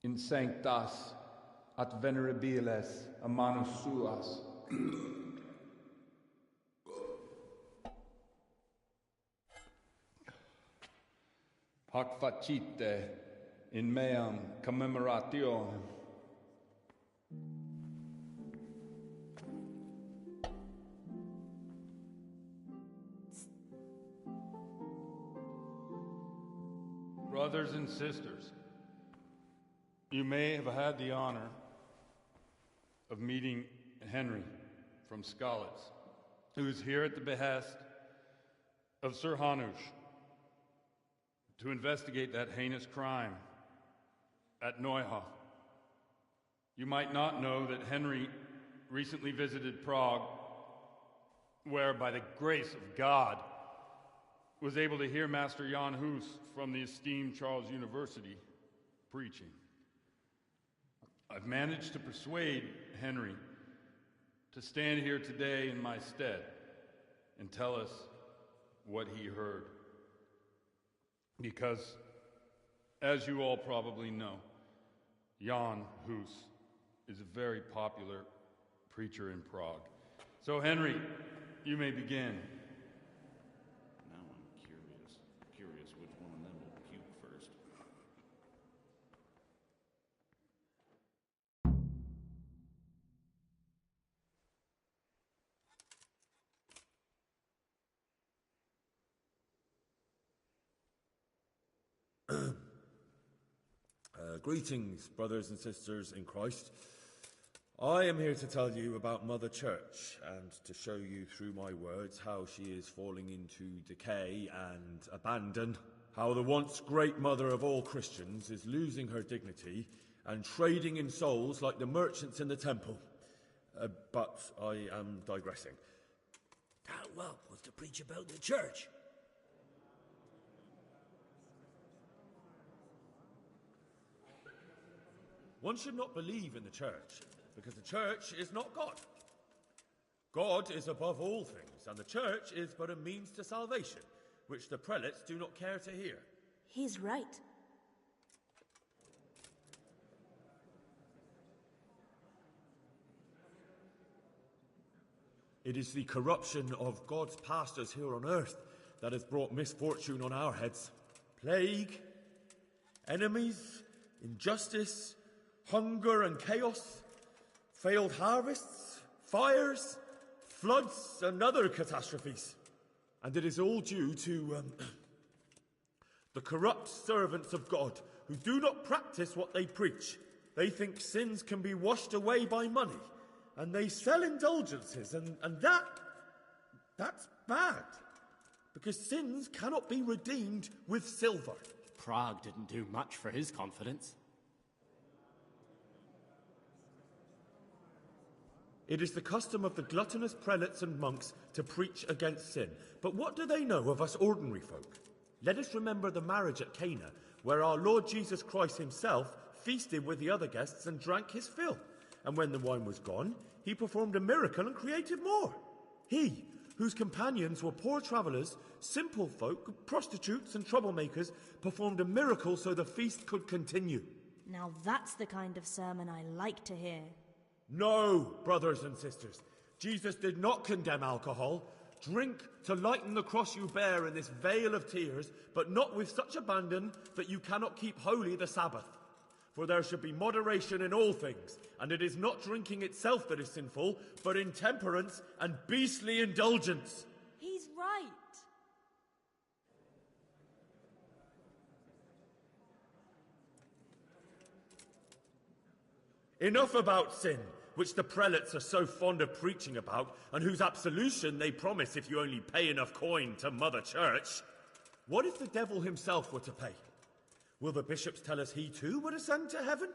in sanctas at venerabiles a manus suas. Hoc facite in meam commemorationem. Brothers and sisters, you may have had the honor of meeting Henry from Skalitz, who is here at the behest of Sir Hanush to investigate that heinous crime at Neuhof. You might not know that Henry recently visited Prague, where, by the grace of God, was able to hear Master Jan Hus from the esteemed Charles University preaching. I've managed to persuade Henry to stand here today in my stead and tell us what he heard. Because, as you all probably know, Jan Hus is a very popular preacher in Prague. So, Henry, you may begin. Now I'm curious which one of them will puke first. Greetings, brothers and sisters in Christ. I am here to tell you about Mother Church and to show you through my words how she is falling into decay and abandon, how the once great mother of all Christians is losing her dignity and trading in souls like the merchants in the temple. But I am digressing. That whelp wants to preach about the church. One should not believe in the church, because the church is not God. God is above all things, and the church is but a means to salvation, which the prelates do not care to hear. He's right. It is the corruption of God's pastors here on earth that has brought misfortune on our heads. Plague, enemies, injustice, hunger and chaos, failed harvests, fires, floods and other catastrophes. And it is all due to the corrupt servants of God who do not practice what they preach. They think sins can be washed away by money, and they sell indulgences, and that's bad, because sins cannot be redeemed with silver. Prague didn't do much for his confidence. It is the custom of the gluttonous prelates and monks to preach against sin. But what do they know of us ordinary folk? Let us remember the marriage at Cana, where our Lord Jesus Christ himself feasted with the other guests and drank his fill. And when the wine was gone, he performed a miracle and created more. He, whose companions were poor travellers, simple folk, prostitutes and troublemakers, performed a miracle so the feast could continue. Now that's the kind of sermon I like to hear. No, brothers and sisters, Jesus did not condemn alcohol. Drink to lighten the cross you bear in this vale of tears, but not with such abandon that you cannot keep holy the Sabbath. For there should be moderation in all things, and it is not drinking itself that is sinful, but intemperance and beastly indulgence. He's right. Enough about sin. which the prelates are so fond of preaching about, and whose absolution they promise if you only pay enough coin to Mother Church. What if the devil himself were to pay? Will the bishops tell us he too would ascend to heaven?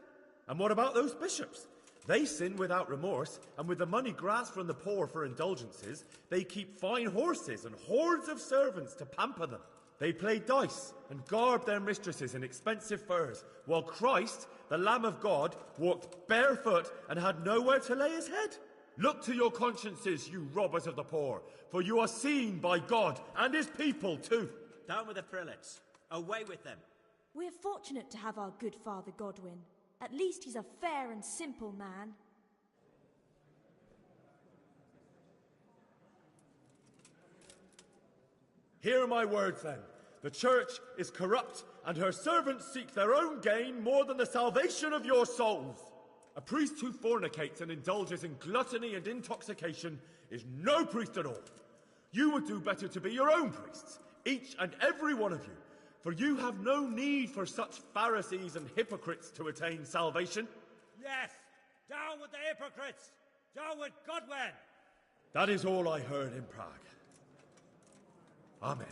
And what about those bishops? They sin without remorse, and with the money grasped from the poor for indulgences, they keep fine horses and hordes of servants to pamper them. They play dice and garb their mistresses in expensive furs, while Christ, the Lamb of God, walked barefoot and had nowhere to lay his head. Look to your consciences, you robbers of the poor, for you are seen by God and his people too. Down with the prelates. Away with them. We're fortunate to have our good Father Godwin. At least he's a fair and simple man. Hear my words, then. The church is corrupt, and her servants seek their own gain more than the salvation of your souls. A priest who fornicates and indulges in gluttony and intoxication is no priest at all. You would do better to be your own priests, each and every one of you, for you have no need for such Pharisees and hypocrites to attain salvation. Yes, down with the hypocrites! Down with Godwin! That is all I heard in Prague. Amen.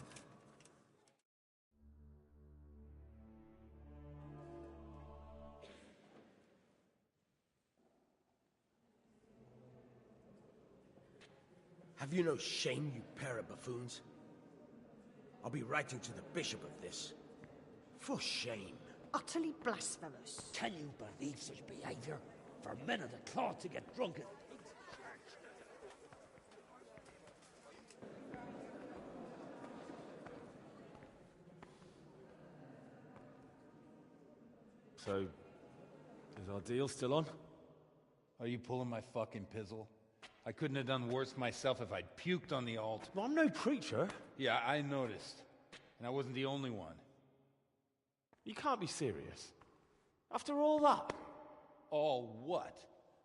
Have you no shame, you pair of buffoons? I'll be writing to the bishop of this. For shame. Utterly blasphemous. Can you believe such behavior? For men of the cloth to get drunk at So, is our deal still on? Are you pulling my fucking pizzle? I couldn't have done worse myself if I'd puked on the altar. Well, I'm no preacher. Yeah, I noticed. And I wasn't the only one. You can't be serious. After all that? All what?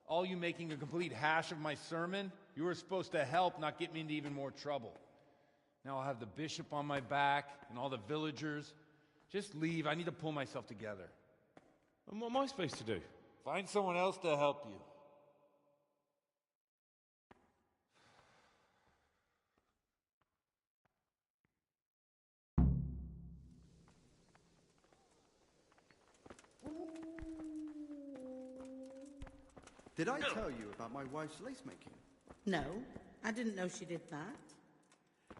All you making a complete hash of my sermon? You were supposed to help, not get me into even more trouble. Now I'll have the bishop on my back and all the villagers. Just leave. I need to pull myself together. And what am I supposed to do? Find someone else to help you. Did I tell you about my wife's lace making? No, I didn't know she did that.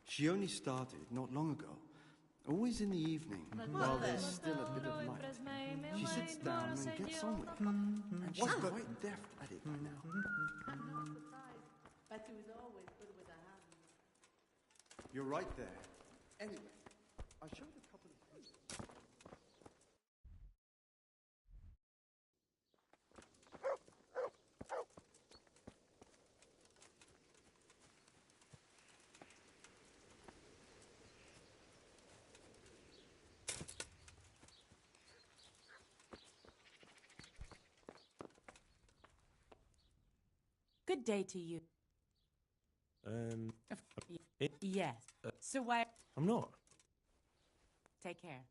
She only started not long ago. Always in the evening, while there's still a bit of light. She sits down and gets on with it. And she's quite deft at it by now. But she was always good with her hands. You're right there. Anyway, I showed a couple of things. Good day to you. Yes. So why... I'm not. Take care.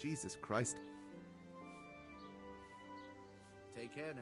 Jesus Christ. Take care now.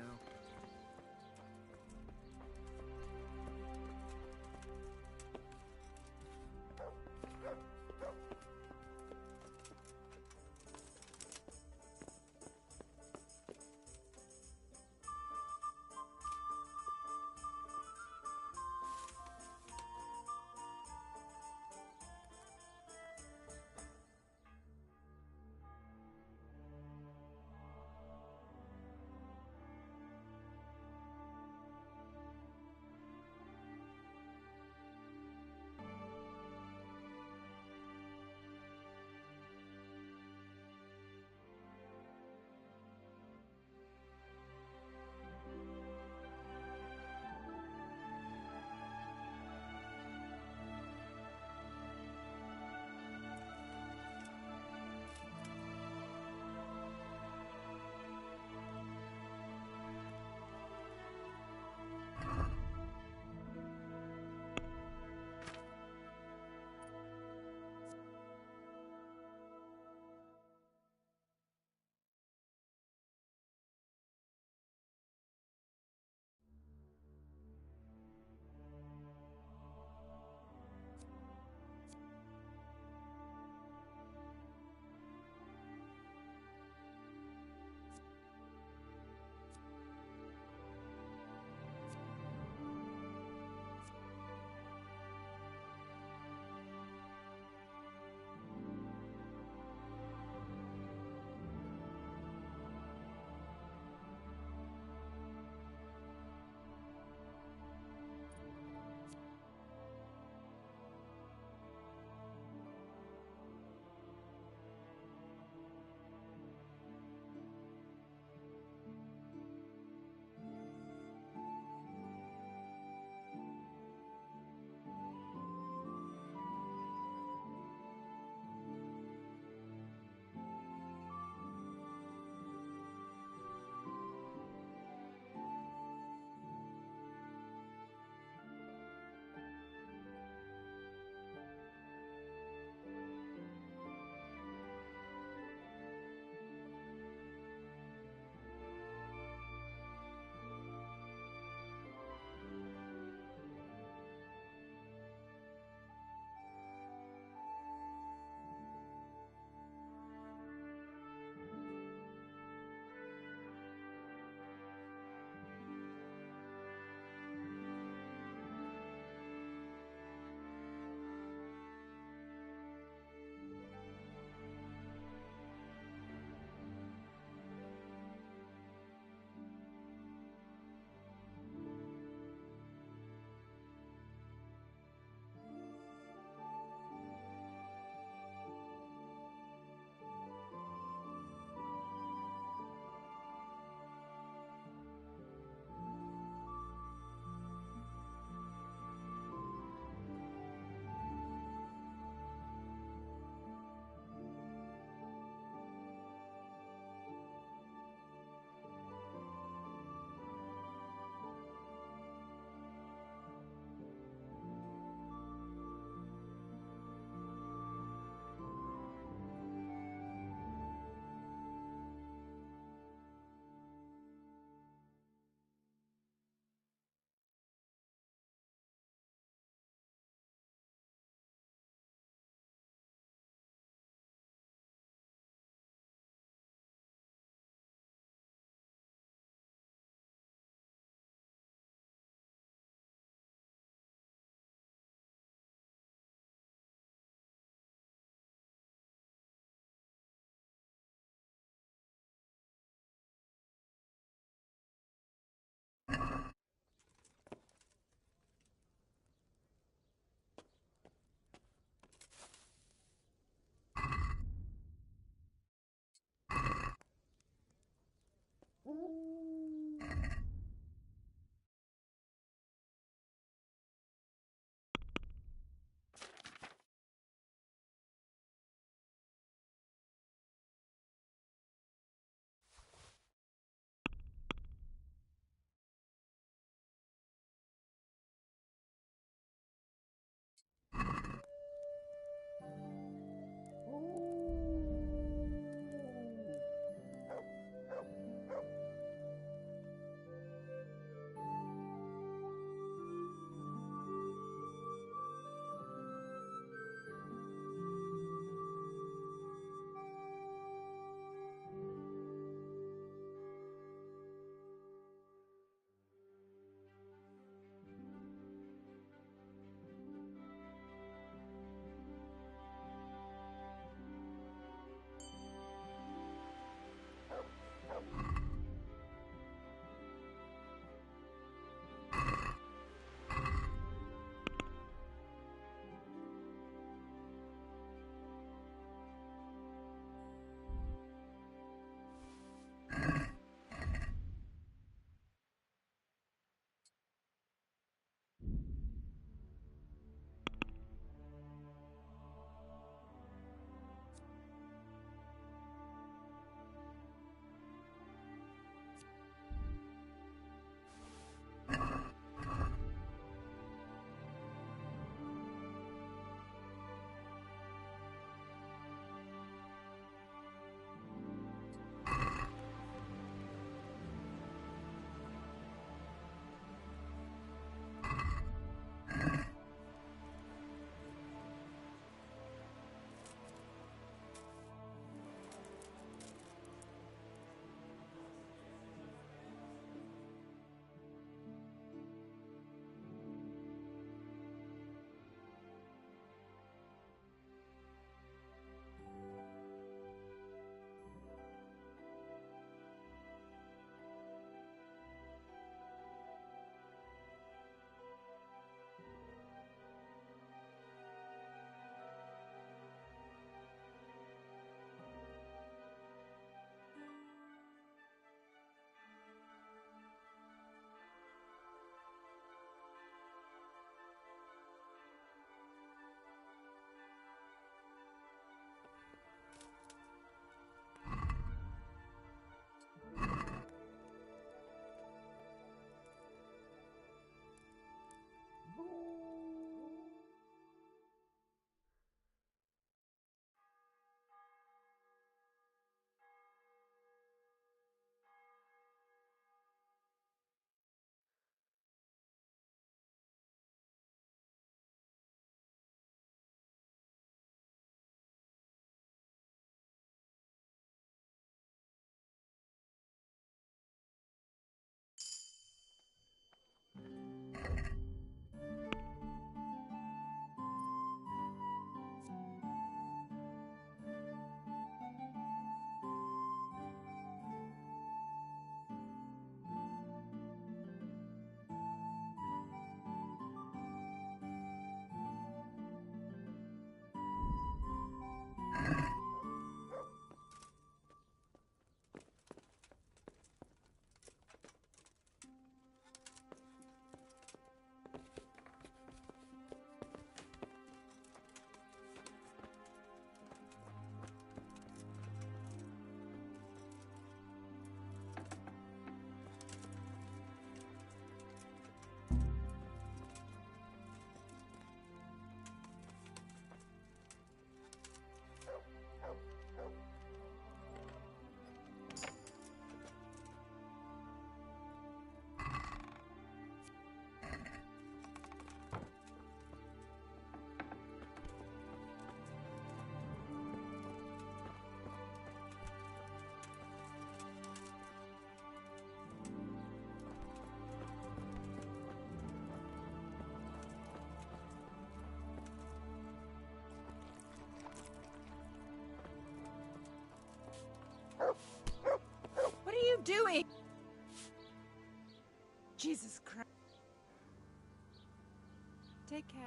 Take care.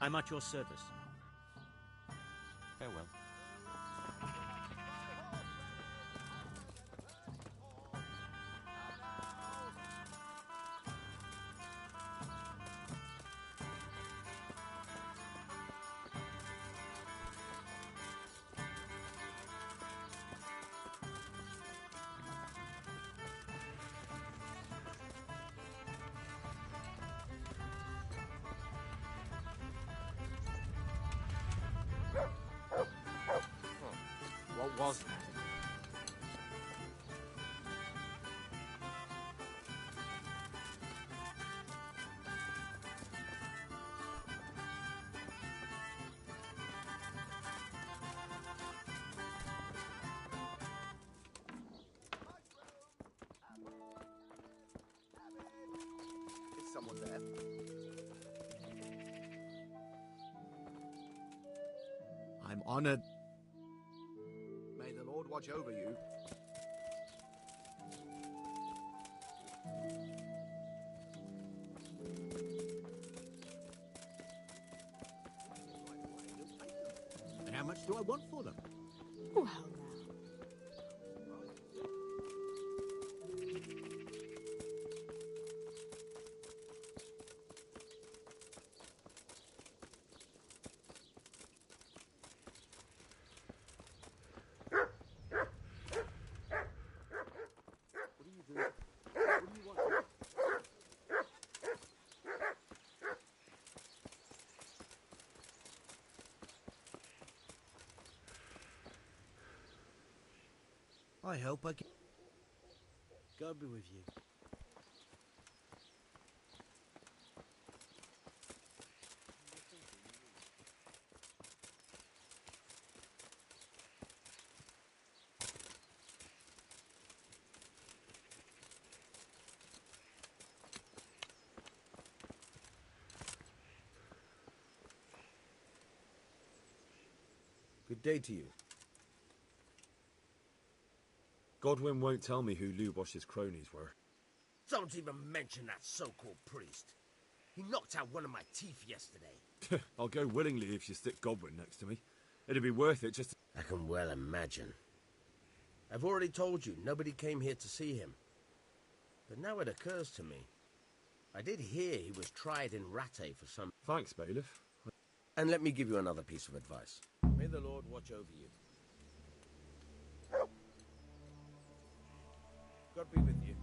I'm at your service. Farewell. What was that? Is someone there? I'm honored. May the Lord watch over you. And how much do I want for them? Well, I hope I can. God be with you. Good day to you. Godwin won't tell me who Lubosh's cronies were. Don't even mention that so-called priest. He knocked out one of my teeth yesterday. I'll go willingly if you stick Godwin next to me. It'd be worth it just to... I can well imagine. I've already told you, nobody came here to see him. But now it occurs to me. I did hear he was tried in Rattay for some... Thanks, bailiff. And let me give you another piece of advice. May the Lord watch over you. God be with you.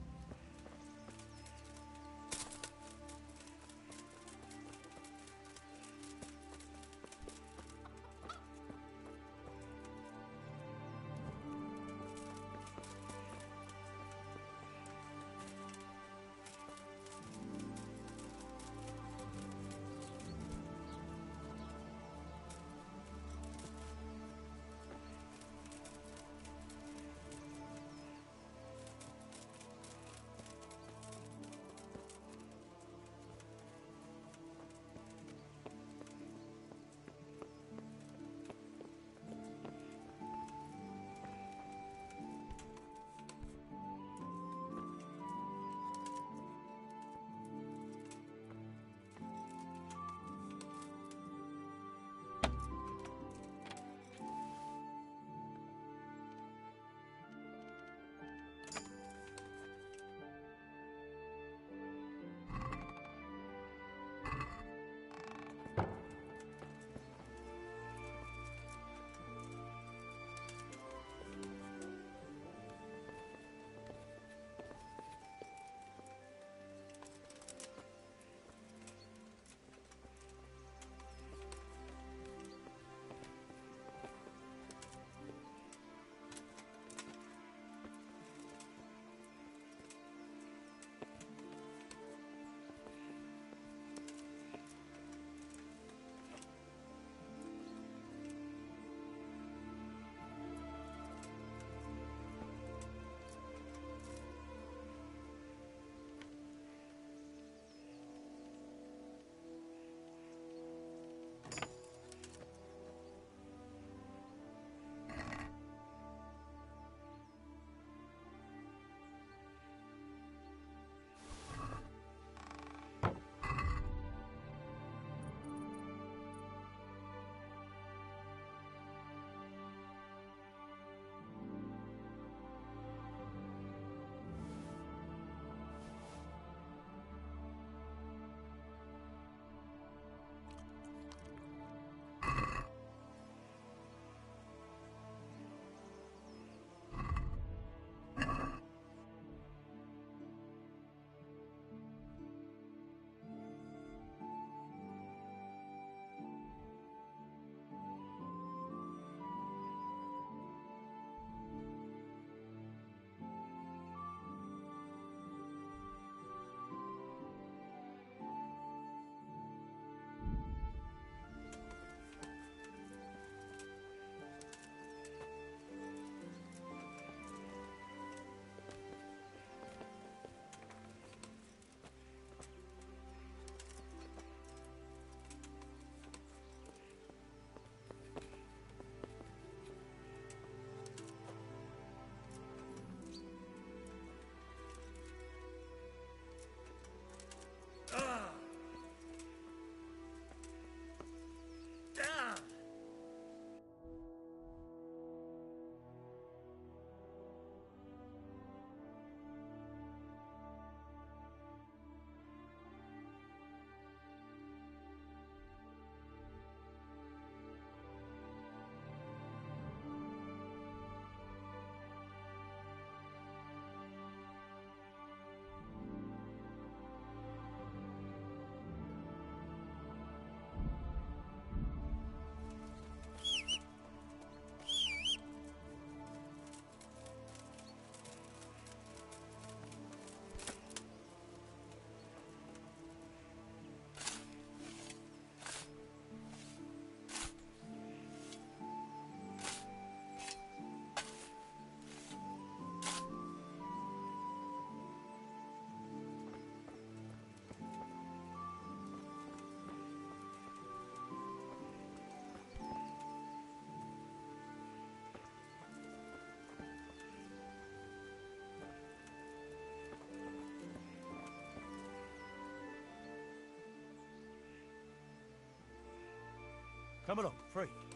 Come along, free.